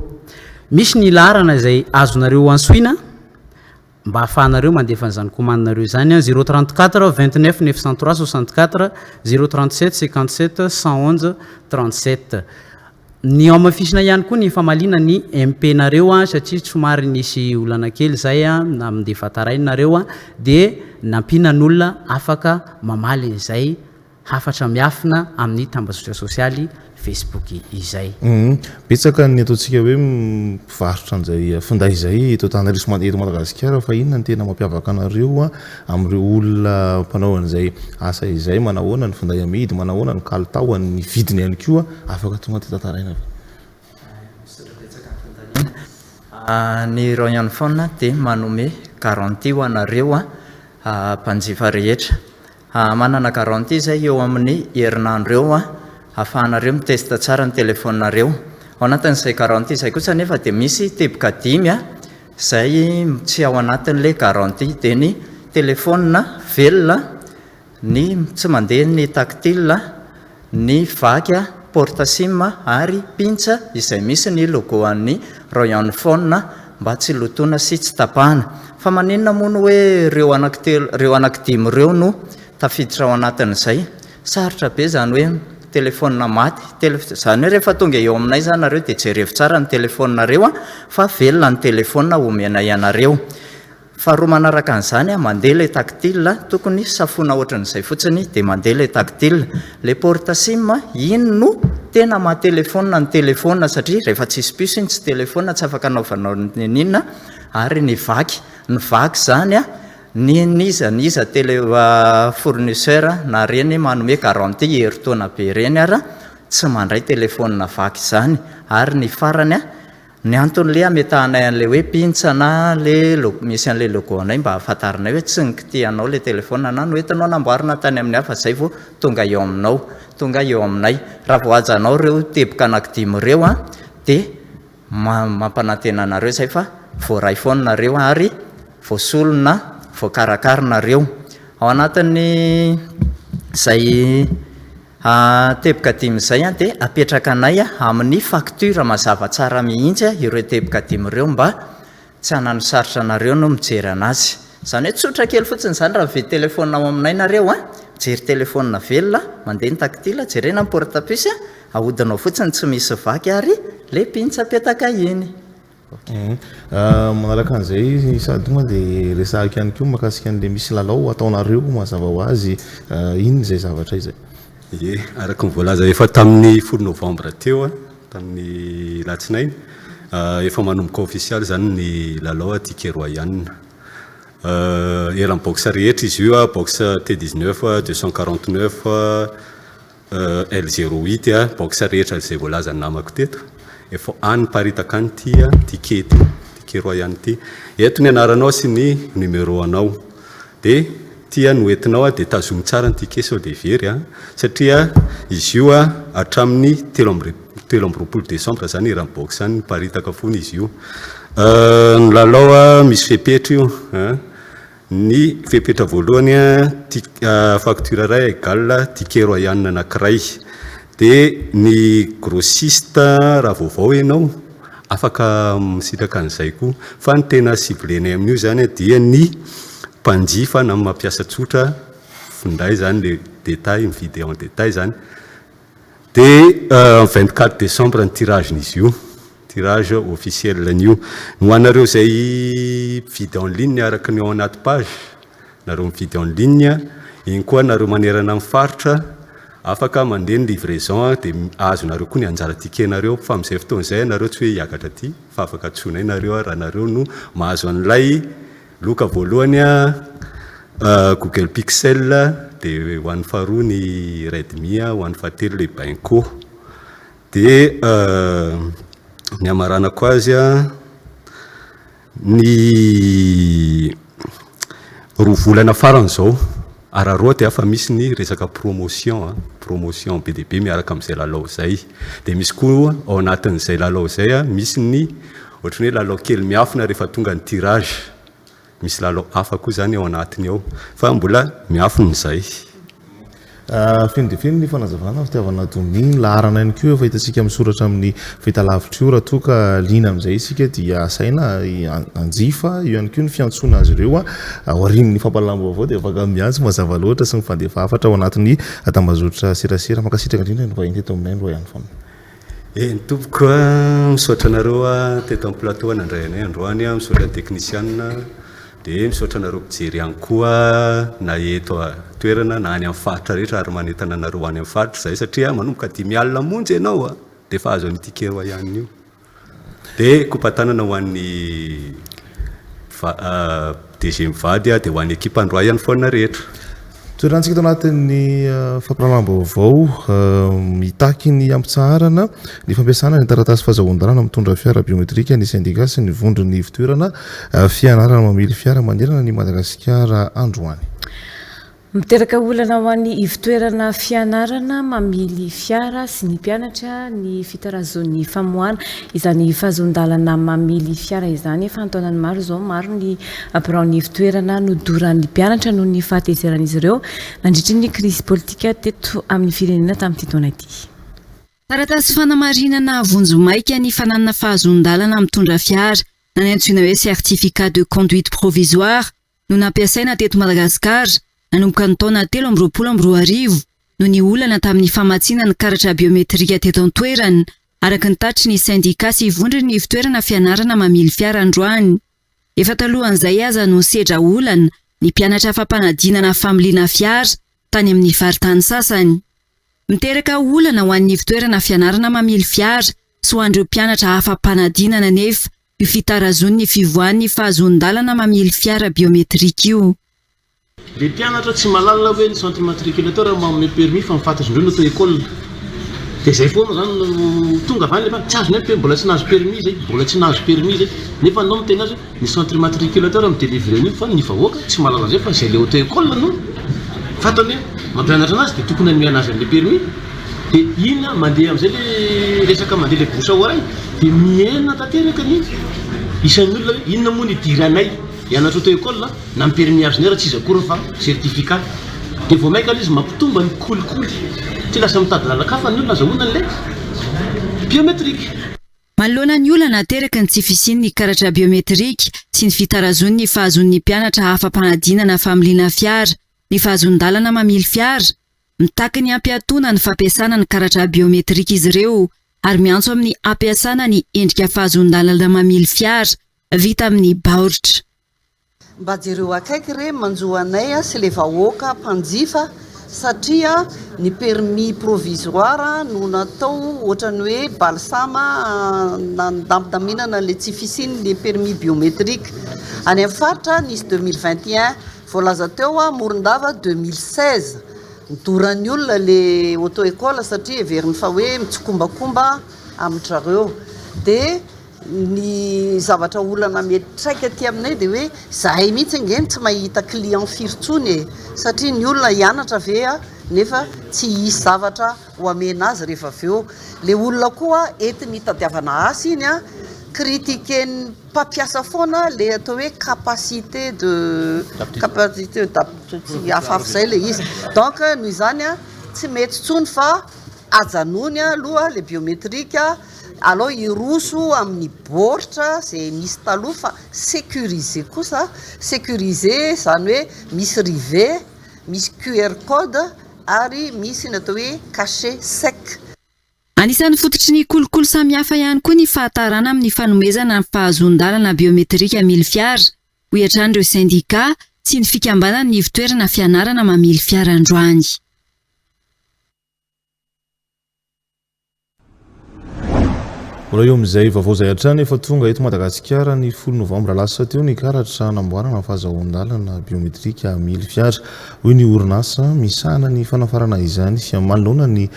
misy ny laharana zay azonareo ansoina mba ahafahanareo mandefa an'izany commande-nareo zany 034 29 903 64 037 57 111 37 ny ao mafisina ihany koa ny famalina ny MP nareo satria somary nisy olana kely zay na mindefa tarainareo dia nampinan'olona afaka mamaly izay hafatra miafina amin'ny tambazotra sosialy Facebook izay betsaka ny ataontsika hoe mpivarotra an'izay finday izay eto Antananarivo eto Madagasikara fa inona ny tena mampiavaka anareo amin'ireo olona mpanao an'izay asa izay manahoana ny finday amidy manahoana ny kalitao ny vidiny ihany koa afaka tonga ty tantaraina ny Royal Fun dia manome garantie ho anareo mpanjifa rehetra manana garantie zay eo amin'ny herinandro eo ahafahanareo mitesta tsara ny telefonareo ao anatin'izay garantie zay kosa nefa dia misy teboka 5 zay tsy ao anatin'le garantie dia ny telefona velona ny tsy mandeha ny tactile ny vaky porte sim ary pintsa izay misy ny logo an'ny Royal Fun mba tsy lotona sy tsy tapahana fa maninona moa no hoe reo anankidimy reo no tafiditra ao anatin'izay sarotra be zany hoe telefona maty zany hoe rehefa tonga eo aminay zany nareo dia jerevo tsara ny telefonareo fa velona ny telefona omena ianareo fa roa manaraka an'izany mandeha le tactile tokony safona ohatran'izay fotsiny dia mandeha le tactile le porte sim iny no tena mahatelefona ny telefona satria rehefa tsisy piso iny tsy telefona tsy afaka anaovanao ninina ary ny vaky zany niza fournisseur na reny manome garantie heritaona be reny tsy mandray telefona vaky zany ary ny farany ny anton'le ametahanay an'le hoe pintsana misy an'le logonay mba hafantarinay hoe tsy nikitianao le telefona na noentinao namboarina tany amin'ny hafa zay vo tonga eo aminao tonga eo aminay raha voajanao reo teboka anankidimy reo a dia mampanantena anareo zay fa voaray foanareo ary voasolona voakarakarnareo ao anatin'ny zay teboka dimy zay a dia apetraka anay amin'ny facture mazava tsara mihitsy ireo teboka dimy reo mba tsy hanano sarotra anareo no mijery anazy zany hoe tsotra kely fotsiny zany raha ve telefona ao aminay nareo a jery telefona velona mandeha ny taktila jerena ny portapus ahodinao fotsiny tsy misy vaky ary le pintsy apetaka iny manaraka an'izay sady tonga dia resahaka ihany koa makasika an'le misy lalao ataonareo mazava ho azy inony zay zavatra izay araka nyvoalaza efa tamin'ny 1 novembre teo tamin'ny latsinainy efa manomboka official zany ny lalao ticket royal eran'ny box rehetra izy io box T19 249 L08 box rehetra zay voalaza ny namako teto efa any paritaka any ticket royal ty eto ny anaranao sy ny numéro anao dia tia noentinao dia tazomy tsara ny ticket sao de very satria izy io hatramin'ny 13 décembre zany eran'ny box zany paritaka fony izy io ny lalao misy fepetra io ny fepetra voalohany facture ray égal ticket royal anankiray dia ny grossiste raha vaovao ianao afaka misitraka an'izay koa fa ny tena ciblenay amin'io zany dia ny mpanjifa na mampiasa tsotra finday zany le détail mividy en détail zany dia 24 décembre ny tirage n'izy io tirage officiel nio ny hoanareo zay mividy en ligne araka ny ao anaty page nareo mividy en ligne iny koa nareo manerana amin'ny faritra afaka mandeha ny livraison dia azonareo koa ny anjara tikenareo fa amin'izay fotoan'izay nareo tsy hoe hiakatra ty fa afaka tsonay nareo raha nareo no mahazo an'ilay loka voalohany Google Pixel dia ho an'ny faharoa ny Redmi ho an'ny fahatelo le Benko dia ny amaranako azy ny roa volana farany zao araroa dia fa misy ny resaka promotion be dia be miaraka amin'izay lalao zay dia misy koa ao anatin'izay lalao zay misy ny ohatrany hoe lalao kely miafina rehefa tonga ny tirage misy lalao hafa koa zany ao anatiny ao fa mbola miafina izay feno dia feno ny fanazavana fitiavana dominy laharana ihany koa efa hitantsika misoratra amin'ny fahitalavitra io raha toa ka lina amin'izay isika dia saina anjifa io ihany koa ny fiantsoana azy ireo aorian'ny fampalalamba avao dia afaka miantso mazava loatra sy mifandefa hafatra ao anatin'ny tambazotra serasera makasitraka indrindra ny vahiny teto aminay andro ihany foana ny tompoko misaotra anareo teto amin'ny plateau nandray anay androany misaotra ny technicienne dia misaotra anareo mpijery ihany koa na eto toerana na any amin'ny faritra rehetra ary manentana anareo any amin'ny faritra zay satria manomboka 10 alina monjy ianao dia fa azo an'ny ticket royal io dia kompatanana ho an'ny DG mivady dia ho an'ny équipe androany foana rehetra toerantsika to anatin'ny fampilalamba vaovao mitaky ny ampitsaharana ny fampiasana ny taratasy fahazahoan-dalàna mitondra fiara biometrika ny syndicat sy ny vondro ny fitoerana fianarana mamily fiara manerana ny Madagasikara androany miteraka olana ho an'ny ivitoerana fianarana mamily fiara sy ny mpianatra ny fitarazon'ny famoana izany fahazon-dalana mamily fiara izany efa antaonany maro zao maro ny apiran'ny ivitoerana nodoran'ny mpianatra noho ny fahatezeran'izy ireo nandritry ny crise politika teto amin'ny firenena tamin'ity taona ity taratasy fanamarinana vonjo maika ny fananana fahazon-dalana mitondra fiara na ny antsoina hoe certificat de conduite provisoire no nampiasaina teto Madagasikara nanomboka ny taona 2024 no ny olana tamin'ny famatsiana ny karatra biometrika teto an-toerana araka ny tatry ny syndicat sy vondry ny fitoerana fianarana mamily fiara androany efa talohan'izay aza no sedra olana ny mpianatra fampanadinana familiana fiara tany amin'ny faritany sasany miteraka olana ho an'ny fitoerana fianarana mamily fiara sy ho an'ireo mpianatra afampanadinana nefa io fitarazon'ny fivoan'ny fahazon-dalana mamily fiara biometrika io le mpianatra tsy malalina hoe ny centre matriculateur manome permis fa mifantatry indreo no atao école dia zay foana zany no tonga avany lefa tsy azony hoe mbola tsy nahazo permis zay mbola tsy nahazo permis zay nefa anao miteny azy ny centre matriculateur midélivre an'io fa ny vahoaka tsy malala zay fa zay le auto école no fantany mampianatra anazy dia tokony hanome anazy an'le permis dia ina mandeha am'izay le resaka mandeha le bosa oray dia miena tanteraka ny isan'ny olona hoe inona moa ny diranay hianatra auto école na ny permis azy nera tsy izy akory fa certificat dia vao maika izy mampitomba ny kolikoly tsy lasa mitady lalakafa ny olona azahoana an'le biométrique. Manoloana ny olana nateraka ny tsy fisiany ny karatra biometrika sy ny fitarazony ny fahazon'ny mpianatra afa-panadinana familiana fiara, ny fahazon-dalana mamily fiara, mitaky ny ampiatoana ny fampiasana ny karatra biometrika izy ireo ary miantso amin'ny ampiasana ny endrika fahazon-dalana mamily fiara vita amin'ny baoritra. Mba jereo akaiky re manjoanay sy le vahoaka mpanjifa satria ny permis provisoire no natao ohatrany hoe balsama nandaminana le tsy fisiny le permis biométrique any amin'ny faritra nisy 2021 voalaza teo Morondava 2016 nidoran'ny olona le auto école satria everiny fa hoe mitsokombakomba amitrareo dia ny zavatra olana metraika aty aminay dia hoe zahay mihitsy ngeny tsy mahita client firitsony satria ny olona hianatra ve nefa tsy hisy zavatra ho amena azy rehefa avy eo. Le olona koa entiny tadiavana asy iny critiquen'ny mpampiasa foana le atao hoe capacité tsy hafahafa zay le izy donc noho izany tsy mety tsony fa ajanony aloha le biométrique alors iroso amin'ny baoritra zay misy taloha fa sécurisé kosa sécurisé zany hoe misy rivet misy QR code ary misy ny atao hoe cachet sec. Anisan'ny fototry ny kolokolo samihafa ihany koa ny fahatarana amin'ny fanomezana ny fahazon-dalana biometrika mamily fiara hoatran'ireo syndicat sy ny fikambanana ny fitoerana fianarana mamily fiara androany. Mbola eo amin'izay vaovao izay hatrany efa tonga eto Madagasikara ny 10 Novambra lasa teo ny karatra namboarana fahazon-dalana biometrika mamily fiara hoy ny orinasa misahana ny fanafarana izany manoloana ny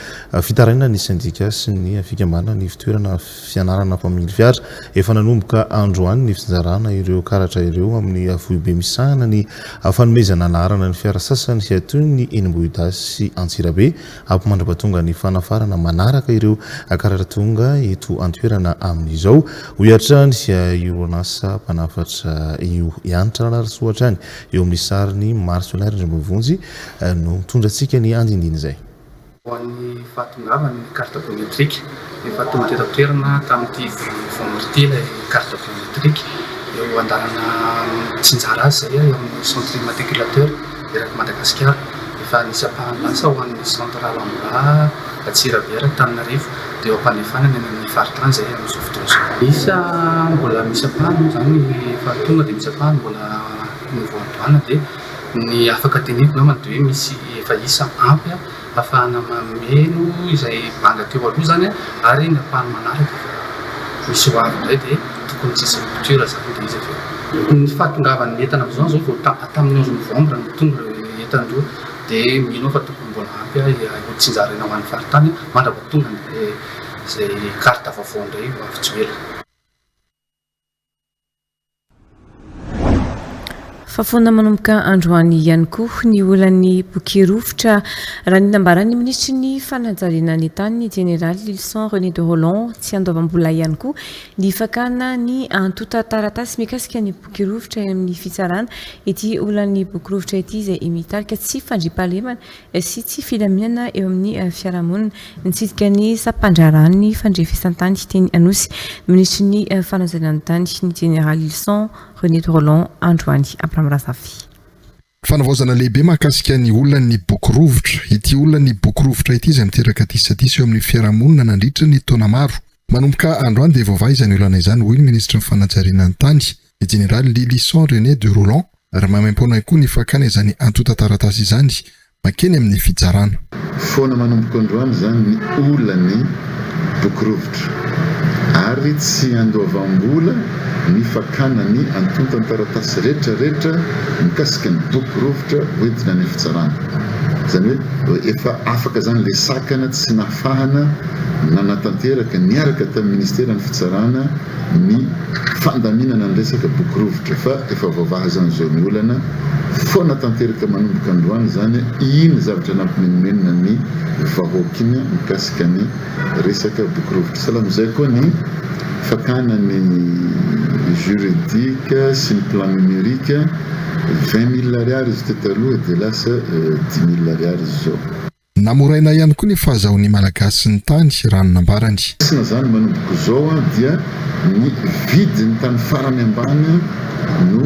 fitaraina ny syndicat sy ny fikambanana ny fitoerana fianarana mamily fiara efa nanomboka androany ny fizarana ireo karatra ireo amin'ny voibe misahana ny fanomezana anarana ny fiara sasany sy atoy ny Enim-Bohida sy Antsirabe ampimandrapatonga ny fanafarana manaraka ireo karatra tonga eto antoerana amin'izao hoatrany sy orinasa mpanafatra io ianatra narasoatra any eo amin'ny sariny Marsolary Ndrembovonjy no mitondrantsika ny andindiny izay. Ho an'ny fahatongavany carte biométrique efa tonga teto toerana tamin'ity voamirty ilay carte biométrique eo andalana tsinjara azy zay eo amin'ny centre matriculateur eraky Madagasikara efa nisy ampahanasa ho an'ny centre Alambra Atsirabe eraky Tananarivo dia eo ampandefanana any amin'ny faritra zay amin'izao fotoana izao. Misy mbola misy apahana zany efa tonga dia misy apahana mbola nivoantoana dia ny afaka teneniko namana dia hoe misy efa isa ampy ahafahana mameno izay banga teo aloha zany ary ny apahana manaraka misy ho avy indray dia tokony tsisy rupture zany dia izy avy ny fahatongavany entana amin'izao zao tamin'ny 11 Novambra ny tonga entandroa dia mino fa tokony mbola ampy tsinjaraina ho an'ny faritany mandrapatonga zay carte vaovao indray avy tsy ela. Fafona manomboka androany ihany koa ny olan'ny bokirovitra raha ny nambaran'ny ministry ny fanajariana ny tany général Lilson René de Roland tsy andoavam-bola ihany koa ny fakana ny antota taratasy mikasika ny bokirovitra amin'ny fitsarana ity olan'ny bokirovitra ity izay imitarika tsy fandriampahalemana sy tsy filaminana eo amin'ny fiarahamonina nitsidika ny sampandrarany fandrefesan-tany teny anosy ministry ny fanajariana ny tany ny général Lilson René de Roland androany fanavaozana lehibe mahakasika ny olona ny bokirovitra ity olona ny bokirovitra ity izay miteraka tisatisa eo amin'ny fiarahamonina nandritra ny taona maro manomboka androany dia vaovay izany olana izany hoy ny ministra ny fanajariana ny tany ny général Lilson René de Roland ary mamaimpona koa ny fakana izany antota taratasy izany makeny amin'ny fijarana foana manomboka androany zany ny olany bokirovitra ary tsy andoavam-bola ny fakana ny antota taratasy rehetrarehetra mikasika ny bokirovitra hoentina ny fitsarana zany hoe efa afaka zany le sakana tsy nafahana nanatanteraka niaraka tamin'ny ministera ny fitsarana ny fandaminana ny resaka boky rovitra fa efa vaovaha zany zao ny olana fo natanteraka manomboka androany zany iny zavatra nampimenomenona ny vahoakiny mikasika ny resaka boky rovitra salamizay koa ny fakana ny juridique sy ny plan numérique 20 000 ariary izy teto aloha dia lasa 10 000 ariary izy zao. Namoraina ihany koa ny fahazahoan'ny malagasy sy ny tany raha nambarany. Sina zany manomboka zao dia ny vidiny tany farany ambany no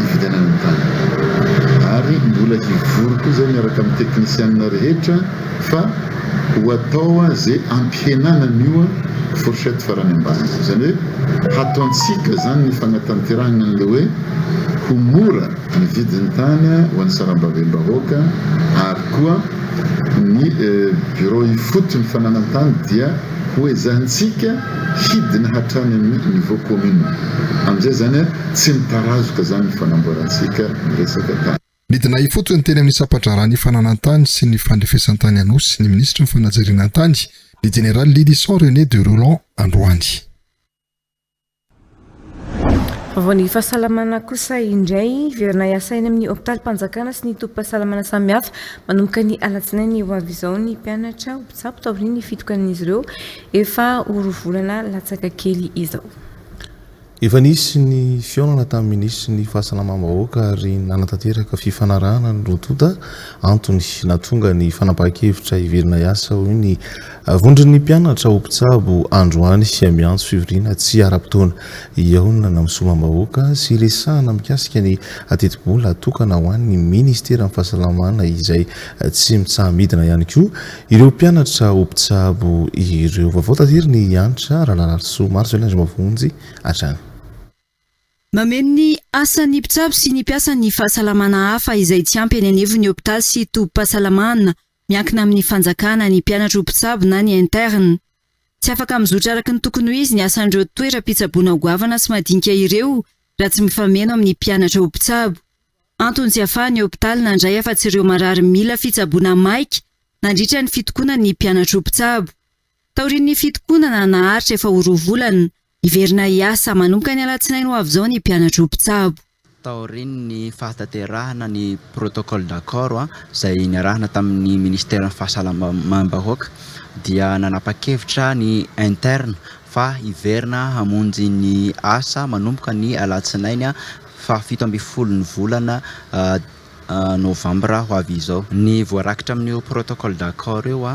ividianana ny tany. Ary mbola hivory koa zay miaraka amin'ny teknisianina rehetra fa ho atao zay ampihenana nio fourchette farany ambany. Zany hoe hataontsika zany ny fanatanterahana an'le hoe ho mora ny vidiny tany ho an'ny saram-bavenbahoaka ary koa ny bureau ifotony fananantany dia ho ezahantsika hidiny hatrany amin'ny niveau commune amin'izay zany tsy mitarazoka zany ny fanamboarantsika ny resaka tany. Midina ifotony teny amin'ny sapadrarany fananantany sy ny fandrefesantany anosy ny ministra ny fanajarinan-tany ny général Lidison René de Roland androany. Vao fahasalamana kosa indray verina iasaina amin'ny hôpitaly Mpanjakana sy ny tobim-pahasalamana samihafa manomboka ny alatsinainy ho avy izao ny mpianatra mpitsabo taorian'ny fitokanan'izy ireo efa orovolana latsaka kely izao. Efa nisy ny fionana tamin'ny ministry ny fahasalamam-bahoaka ary nanatanteraka fifanarahana ny rotota antony natonga ny fanapahan-kevitra iverina iasa hoy ny vondron'ny mpianatra ho mpitsabo androany sy amiantso fivoriana tsy ara-potoana iaonana na misomam-bahoaka sy resahana mikasika ny atetibola atokana ho an'ny ministera ny fahasalamana izay tsy mitsahamidina ihany koa ireo mpianatra ho mpitsabo ireo vaovao tatery ny anitra raha lalariso maro zay landry mavonjy atrany. Mameno ny asan'ny mpitsabo sy ny mpiasa ny fahasalamana hafa izay tsy ampy any aneviny hôpitaly sy tobim-pahasalamana miankina amin'ny fanjakana ny mpianatra ho mpitsabo na ny interne. Tsy afaka mizotra araka ny tokony ho izy ny asan'ireo toeram-pitsaboana goavana sy madinika ireo raha tsy mifameno amin'ny mpianatra ho mpitsabo. Antony tsy ahafahan'ny hôpitaly nandray afa-tsy ireo marary mila fitsaboana maika nandritra ny fitokonana ny mpianatra ho mpitsabo. Taorian'ny fitokonana naharitra efa ho roa volana iverina iasa manomboka ny alatsinainy ho avy izao ny mpianatra ho mpitsabo. Taoriny ny fahatanterahana ny protocole d'accord izay niarahana tamin'ny ministera fahasalamam-bahoaka dia nanapa-kevitra ny interne fa iverina hamonjy ny asa manomboka ny alatsinainy fa 17 ny volana novambra ho avy izao. Ny voarakitra amin'ny protocole d'accord eo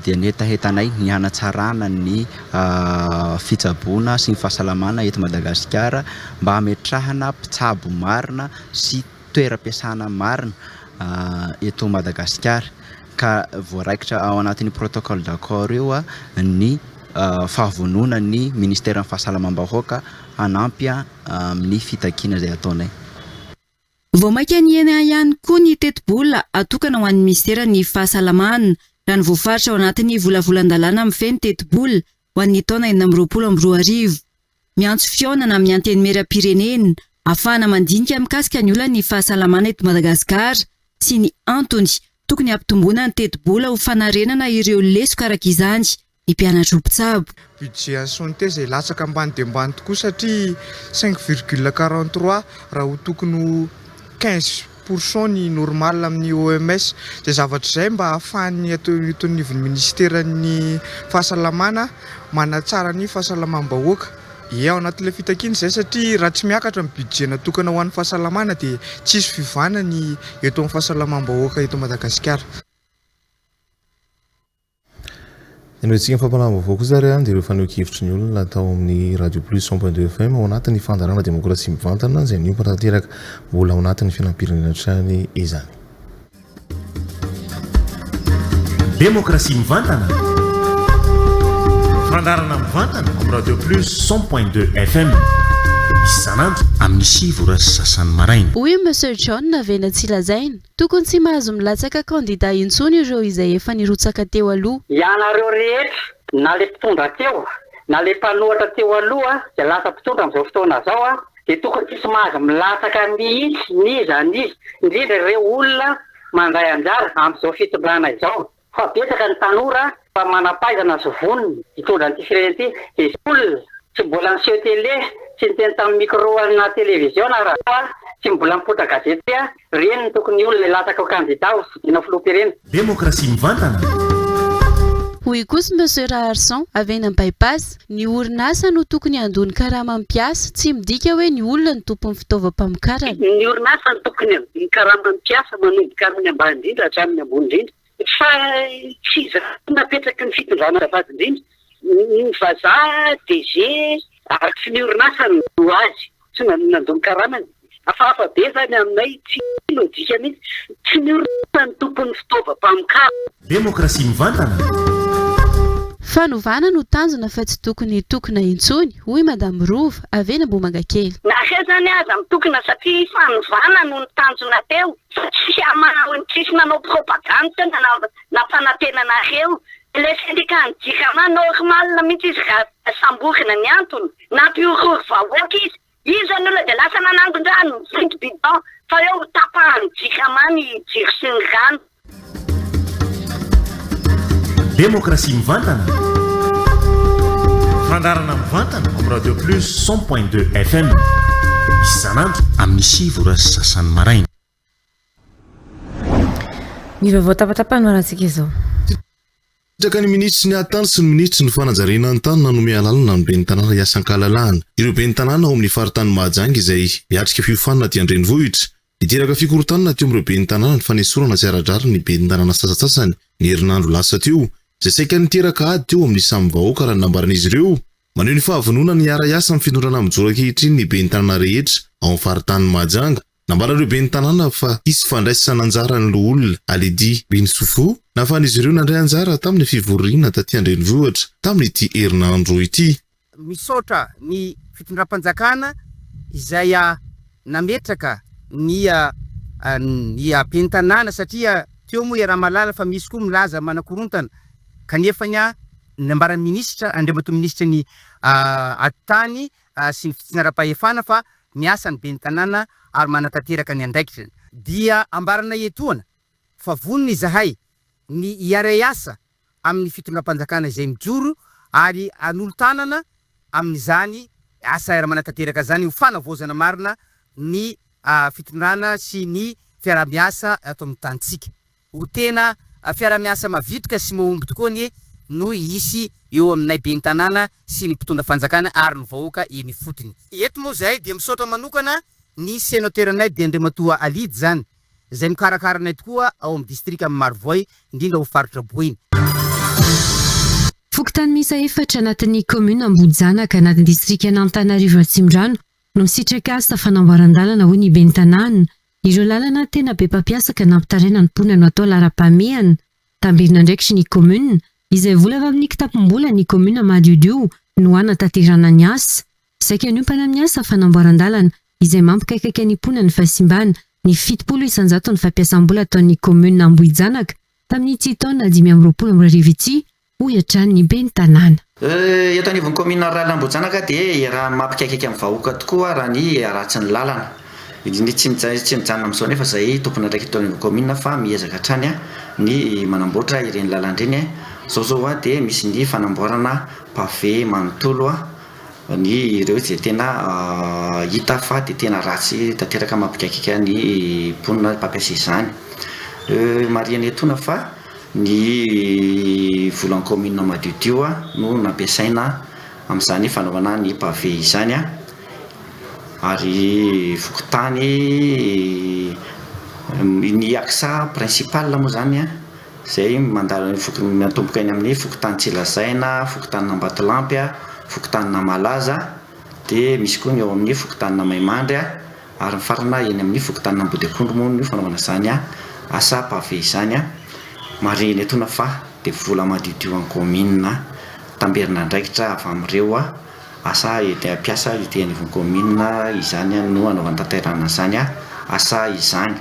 dia netahetanay ny hanatsarana ny fitsaboana sy ny fahasalamana eto Madagasikara mba hametrahana mpitsabo marina sy toeram-piasana marina eto Madagasikara ka voaraikitra ao anatin'ny protocole d'accord eo ny fahavonona ny ministera ny fahasalamam-bahoaka hanampy amin'ny fitakiana izay ataonay. Vao maika ny ena ihany koa ny tetibola atokana ho an'ny ministera ny fahasalamana raha ny voafaritra ao anatin'ny volavolan-dalàna mifeny tetibola ho an'ny taona 2024. Miantso fionana amin'ny anteny mera-pirenena ahafahana mandinika mikasika ny olana ny fahasalamana eto Madagasikara sy ny antony tokony hampitomboana ny tetibola ho fanarenana ireo lesoka araka izany ny mpianatra ho mpitsabo. Budget santé izay latsaka ambany dia ambany tokoa satria 5,43 raha ho tokony 15% ny normal amin'ny OMS dia zavatra izay mba ahafahany atonivon'ny ministeran'ny fahasalamana manatsara ny fahasalamam-bahoaka ao anatin'ilay fitakiana izay satria raha tsy miakatra ny budget natokana ho an'ny fahasalamana dia tsisy fivanany eto amin'ny fahasalamam-bahoaka eto Madagasikara. Entsika fampalama-baovao kosa zary dia ireo faneho-kevitry ny olona atao amin'ny Radio Plus 100.2 FM ao anatin'ny fandarana demokrasia mivantana izay niompy tanteraka mbola ao anatin'ny fianam-pirenena hatrany izany. Demokrasia mivantana. Fandarana mivantana amin'ny Radio Plus 100.2 FM. Isanandro amin'ny sivora sy sasany maraina. Oui, Monsieur John navena tsy lazaina. Tokony tsy mahazo milatsaka kandida intsony ireo izay efa nirotsaka teo aloha. Ianareo rehetra na le mpitondra teo na le mpanohatra teo aloha dia lasa mpitondra amin'izao fotoana zao dia tokony tsy mahazo milatsaka mihitsy niza indrindra ireo olona mandray anjara amin'izao fitondrana izao fa betsaka ny tanora fa manampaizana azy vonony hitondra an'ity firenena ity izy olona tsy mbola niseho tele tsy niteny tamin'ny micro na télévision na raha tsy mbola mipotra gazety reny ny tokony olona lataka ho candidat ho vodina filoham-pirenena. Démocratie mivantana. Hoy kosa Monsieur Raharson avy eny am-bypass ny orinasa no tokony andony karama mpiasa tsy midika hoe ny olona ny tompon'ny fitaovam-pamokarana. Ny orinasa no tokony andony karama mpiasa manomboka amin'ny ambany indrindra hatramin'ny ambony indrindra fa tsy napetraky ny fitondrana zavady indrindra ny vazaha DG ary ny orinasa no azy tsy nandony karamany afahafa be zany aminay tsy lojika mihitsy tsy ny orinasa ny tompon'ny fitaovam-pamokarana. Démocratie mivantana. Fanovana no tanjona fa tsy tokona intsony hoy Madame Rova avy eny Ambohimangakely. Nahe zany aza mitokona satria fanovana no ny tanjona teo tsy tsisy nanao propagande na fanatenanareo le syndicat ndikama normal mihitsy izy ka samborina ny antony na mpiorory vahoaka izy an'olona dia lasa nanangon-drano vinto bidon fa eo tapahany jikama ny jiro sy ny rano. Démocratie mivantana. Fandarana mivantana amin'ny Radio Plus 100.2 FM. Isanandro amin'ny sivy sy sasany maraina. Ny vaovao tapatapahany arantsika izao. Traka ny ministry ny atany sy ny ministry ny fananjariana ny tany nanome alalana ny ben'ny tanàna iasan-kahalalahana. Ireo ben'ny tanàna ao amin'ny faritany Mahajanga izay miatrika fiofanana aty Andrenivohitra. Niteraka fikorotanana teo amin'ireo ben'ny tanàna ny fanesorana tsy ara-drariny ny ben'ny tanàna sasatsasany ny herinandro lasa teo. Izay saika niteraka ady teo amin'ny samy vahoaka raha nambaran'izy ireo. Maneho ny fahavonona ny ara-iasa amin'ny fitondrana amin'ny joro ankehitriny ny ben'ny tanàna rehetra ao amin'ny faritany Mahajanga. Nambaran'ireo ben'ny tanàna fa hisy fandraisana anjara ny olona Alidi Binsofo nahafahan'izy ireo nandray anjara tamin'ny fivoriana taty Andrenivohitra tamin'ity herinandro ity. Misaotra ny fitondram-panjakana izay nametraka ny ben'ny tanàna satria teo moa raha malala fa misy koa milaza manakorontana kanefa ny nambaran'ny ministra andriamatoa ministra ny atany sy ny fitsinara-pahefana fa miasa ny ben'ny tanàna ary manatanteraka ny andraikitra dia ambarana etoana fa vonony izahay ny iara-iasa amin'ny fitondram-panjakana izay mijoro ary anolo-tanana amin'izany asa era manatanteraka zany ho fanavozana marina ny fitondrana sy ny fiara-miasa ato amin'ny tantsika ho tena fiara-miasa mavitrika sy mahomby tokoa ny no isy eo aminay ben'ny tanàna sy ny mpitondra fanjakana ary ny vahoaka eny fotony. Eto moa zay dia misaotra manokana ny sénateuranay dia Andriamatoa Alidy zany izay mikarakaranay tokoa ao amin'ny distrika amin'ny Marivoy indrindra ho faritra Boiny. Fokontany misa efatra anatin'ny commune Ambohijanaka anatin'ny distrika Antananarivo Atsimondrano no misitraka asa fanamboaran-dalana hoy ny ben'ny tanàna. Ireo lalana tena be mpampiasa ka nampitaraina ny mponina no atao lara-pameana tambirina ndraikitry ny commune izay vola avy amin'ny kitapom-bola ny commune Madiodio no hanatanterana ny asa. Saika niompana amin'ny asa fanamboaran-dalana izay mampikaikaiky ny mponina ny fahasimbana ny 700 ny fampiasam-bola ataon'ny commune Ambohijanaka tamin'ny tsy taona 2020 ity hoy hatrany ben'ny tanàna. Eto anivon'ny commune rurale Ambohijanaka dia raha mampikaikaiky amin'ny vahoaka tokoa raha ny ratsy ny lalana. Ny tsy mijanona amin'izao nefa izay tompona ndraiky eto anivon'ny commune fa miezaka hatrany ny manamboatra ireny lalandreny. Zao dia misy ny fanamboarana pavé manontolo ny ireo izay tena hita fa dia tena ratsy tanteraka mampikaikaiky ny mponina mpampiasa izany. Mariana etona fa ny volan'ny commune Madiodio no nampiasaina amin'izany fanaovana ny pavé izany ary fokotany ny aksa principal moa zany zay mandalo matomboka eny amin'ny fokotany Tsilazaina, fokotany Ambatolampy, fokotany Namalaza dia misy koa ny eo amin'ny fokotany Maimandry ary mifarana eny amin'ny fokotany Ambodikondro moa ny fanaovana izany asa pavé izany. Marina etona fa dia vola Madiodio amin'ny commune tamberina ndraikitra avy amin'ireo asa mpiasa ety anivon'ny commune izany no anaovana tanterana izany asa izany.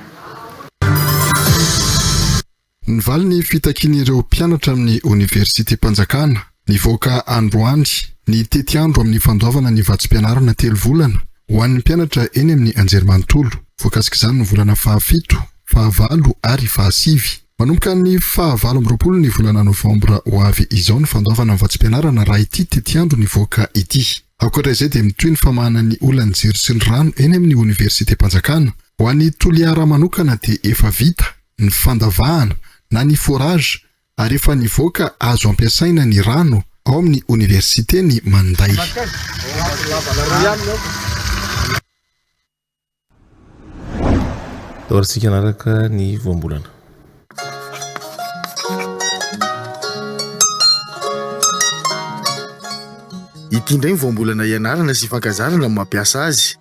Nivaly ny fitakian'ireo mpianatra amin'ny Université-Mpanjakana nivoaka androany ny tetiandro amin'ny fandoavana ny vatsim-pianarana 3 volana ho an'ny mpianatra eny amin'ny Anjerimanontolo. Voakasika izany ny volana 7 fahavalo ary fahasivy. Manomboka ny fahavalo amby roapolo ny volana novambra ho avy izao ny fandaovana ny vatim-pianarana raha ity tetiandro nivoaka ity. Ankoatr'izay dia mitohy ny famahana ny olona ny jiro sy ny rano eny amin'ny Université-Mpanjakana. Ho an'ny toliara manokana dia efa vita ny fandavahana na ny forage ary efa nivoaka azo ampiasaina ny rano ao amin'ny Université ny Manday. Daorantsika anaraka ny voambolana. Ity indray ny voambolana ianarana sy fankazarana mampiasa azy.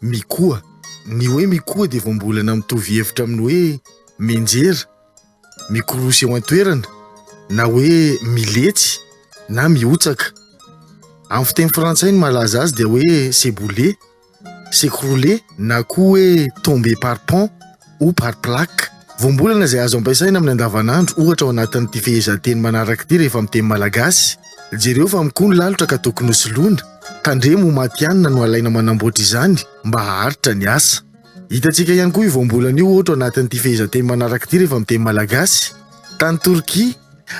Mikoa. Ny hoe mikoa dia voambolana mitovy hevitra amin'ny hoe menjera, mikorosy eo an-toerana, na hoe miletsy na miotsaka. Amin'ny fiteny frantsay ny malaza azy dia hoe s'ébouler, s'écrouler na koa hoe tomber par pont ou par plaque. Voambolana izay azo ampiasaina amin'ny andavanandro ohatra ao anatin'ity fehezanteny manaraka ity rehefa amin'ny teny malagasy. Jereo fa mikoa ny lalitra ka tokony hosoloina, tandremo matianina no alaina manamboatra izany mba haharitra ny asa. Hitantsika ihany koa io voambolana io ohatra ao anatin'ity fehezanteny manaraka ity rehefa amin'ny teny malagasy. Tany Torkia,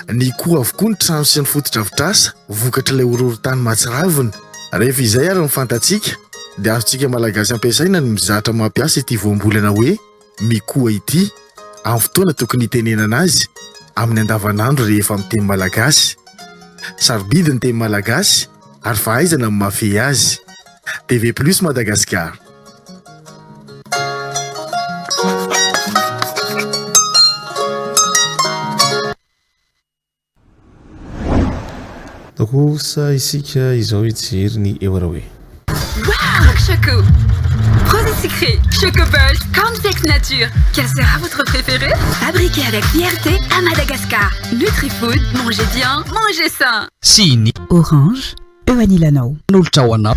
ny koa avokoa ny trano sy ny fototra-vitrasa vokatra ilay horohorontany matsiravina. Rehefa izay ary ny fantatsika dia azontsika malagasy ampiasaina ny mizatra mampiasa ity voambolana hoe mikoa ity amin'ny fotoana tokony hitenenana azy amin'ny andavanandro rehefa amin'ny teny malagasy. Sarobidy ny teny malagasy ary fahaizana amin'ny mafy azy. TV Plus Madagascar. Kosa isika izao hijery ny eo raha hoe. Waouh, Choco! Produit sucré, Chocobalt, cornflakes nature. Quel sera votre préféré? Fabriqué avec fierté à Madagascar. Nutrifood, mangez bien, mangez sain. Sini. Orange, Ewanilano. Nulchawana.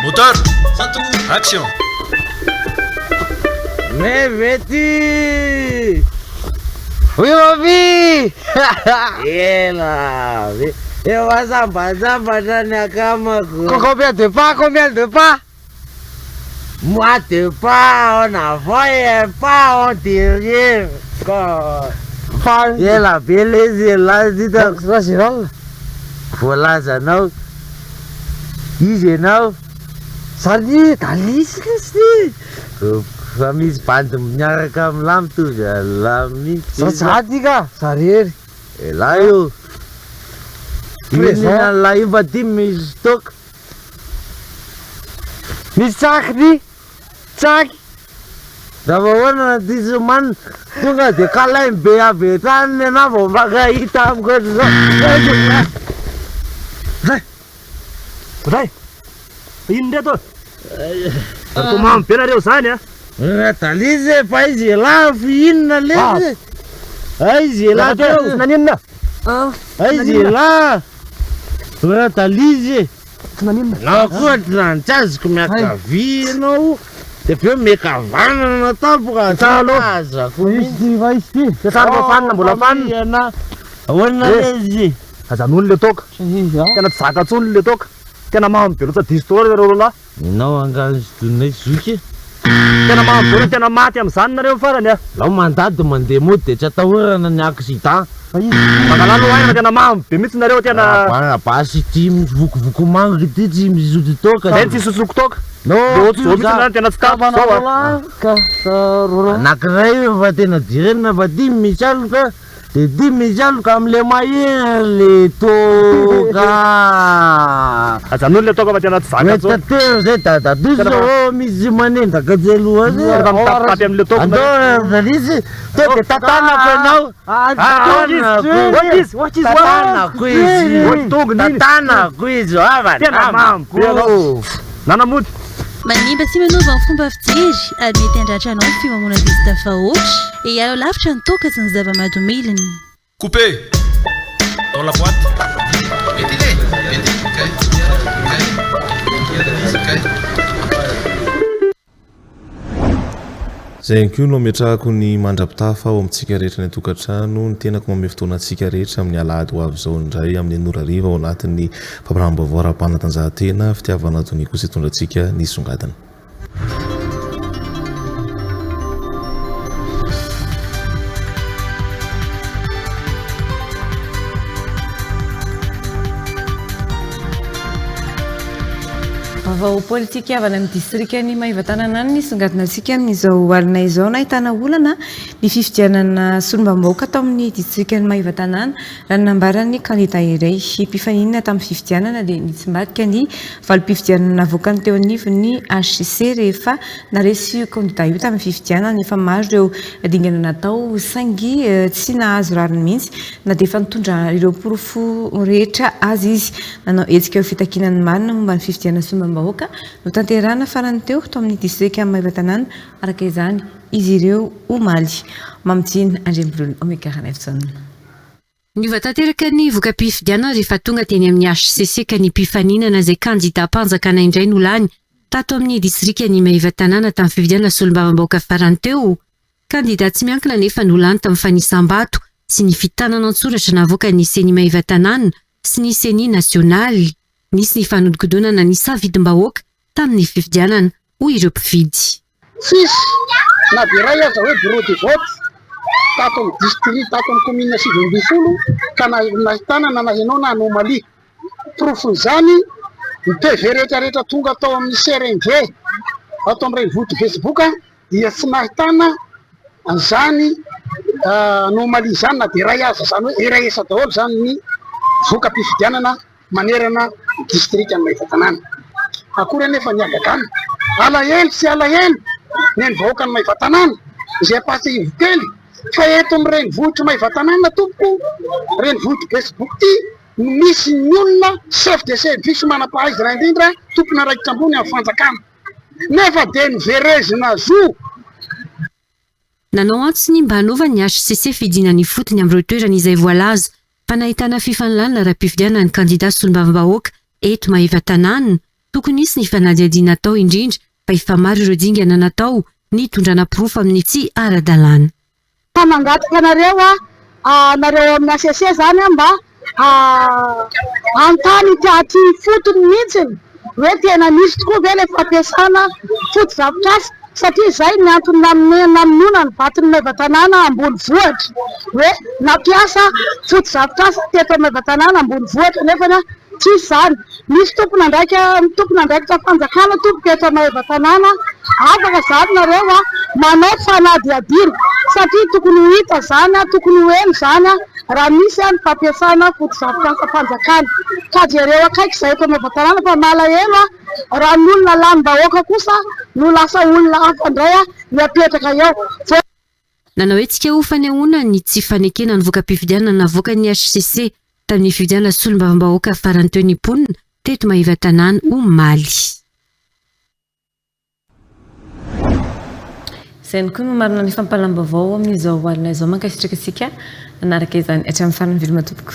Moteur, action. Mais vêtu! Oui, ma vie! Là, et va ça, combien de pas? Moi, de pas, on a voyé pas, on dit rien. Et la belle, là, dit donc, ça, c'est long. Voilà, ça, non. Ici, non. Ça dit, t'as lisse, famille pantum miaraka milamy to lamy sasady ka sarery ela io inena la io mba dimy misy toka misy tsakiny tsaky da vahoana diso man tonga de kalainy be avy etrany ana vao maka hita amiko Ray, ino reto? Ariko mamy be nareo zany a. Talize fa izy lafo inona le izy la teo naninona izy la talize na koa trantsaziko miakavy anao de peo mekavanana tapoka azako izy fanina mbola fanina ahoana lezy azanony le toka tena tsy zaka tsony le toka tena mamy be loatra distory zareo rola inao angano donay zoky tena mambola tena maty amin'izany nareo farany a lao mandady mandeha mody de tsy atahorana ny accident mangalano aina tena mamy be mihitsy nareo tena basy ty vokovoko mango ity tsy mizoto toka zay tsy sosoko toka tena tsy anankiray fa tena direnina fa dimy misy aloka de dimy misy aloka am'le mahera le toka ajanony le toka fa tena tsy zaka tatero zay dadadoso misy manendaka jeloha tapy am'le toka andalisy to de tatanako anao tatanako izy tena mamy nanamody manimba sy manova ny fomba fijery ary mety andratra anao ny fimamoana vizita fahoatra ialao lavitra ny toka sy ny zava-mahadomeliny coupé dans la boîte zay ihany koa no ametrahako ny mandrapitafa ao amintsika rehetra ny tokantrano ny tenako mame fotoana antsika rehetra amin'ny alahady ho avy zao indray amin'ny anorariva ao anatin'ny fampiaraham-baovao ara-panatanjahantena fitiavana tony kosa hitondratsika ny songadina Vaovao politika avy amin'ny distrikany Maivatanana ny songadina antsika amin'izao alina izao nahitana olana ny fifidianana solombambahoaka tao amin'ny distrikany Maivatanana raha nambarany kandida iray mpifaninana tamin'ny fifidianana dia nitsimbatika ny valim-pifidianana navoakany teo anivon'ny HCC rehefa naresy kandida io tamin'ny fifidianana efa maro ireo dingana natao saingy tsy nahazo rariny mihitsy na dia efa nitondra ireo porofo rehetra azy izy nanao hetsika ho fitakinany marina momba ny fifidianana solombambahoaka no tanterahana farany teo amin'ny distrika Maivatanana araka izany izy ireo omaly mamijiny Andrembolona Omekara Efson. Ny vatanteraka ny voka-pifidianana rehefa tonga teny amin'ny HCC ka ny mpifaninana izay kandida mpanjakana indray no lany tato amin'ny distrika ny Maivatanana tamin'ny fifidianana solombambahoaka farany teo. Kandida tsy miankina nefa no lany tamin'ny fanisam-bato sy ny fitanana an-tsoratra navoaka ny seny Maivatanana sy ny seny nasionaly. Nisy ny fanodikodonana ny savidim-bahoaka tamin'ny fifidianana hoy ireo mpifidy. Tsisy na dia iray aza hoe bureau de vote tato amin'ny district tato amin'ny commune 7 ka nahitana na nahenao na anomalie. Profon'izany ny PV rehetrarehetra tonga atao amin'ny CRNV atao amin'ny renivohitra Facebook dia tsy nahitana an'izany anomalie izany na dia iray aza izany hoe iray esa daholo izany ny voka-pifidianana manerana district ny Maivatanana. Akory anefa ny agagana alahelo sy alahelo ny vahoaka ny Maivatanana izay pasy ivokely fa eto amin'ny renivohitra Maivatanana tompoko renivohitra Facebook ty misy ny olona chef de service manam-pahaizana indrindra tompona raikitra ambony amin'ny fanjakana nefa dia niverezina zo. Nanao antsony mba hanaova ny HCC fidinany fotony amin'ny toerana izay voalaza fa nahitana fifanilana raha-pifidianana ny kandida solombambahoaka eto Maivatanana tokony nisy ny fanadihadiana natao indrindra fa efa maro ireo dingana natao ny tondrana porofo amin'ny tsy ara-dalàna. Mangataka nareo nareo amin'ny HCC zany mba antany tiaty fotony mihitsy hoe tena misy tokoa ve le fampiasana foto zavitrasa satria izay ny antony naminona ny vatiny Maivatanana ambony vohatra hoe nampiasa foto zavitrasa teto Maivatanana ambony vohatra nefa tsisy zany. Misy tompona ndraikitra fanjakana tompoka eto Maivatanana afaka zany nareo manao fanadihadina satria tokony ho hita zany tokony ho eny zany raha misy ny fampiasana foto zavitrasa fanjakana ka jereo akaiky izay eto Maivatanana fa malahelo raha ny olona lanim-bahoaka kosa no lasa olona hafa indray miapetraka eo. Nanao hetsika ho fanehoana ny tsy fanekena ny voka-pifidianana navoaka ny HCC tamin'ny fifidianana solombambahoaka farany teo nimponina teto Maivatanana omaly. Izay koa no marina ny fampalam-baovao amin'izao alina izao mankasitraka isika nanaraka izany hatramin'ny farany viloma tompoko.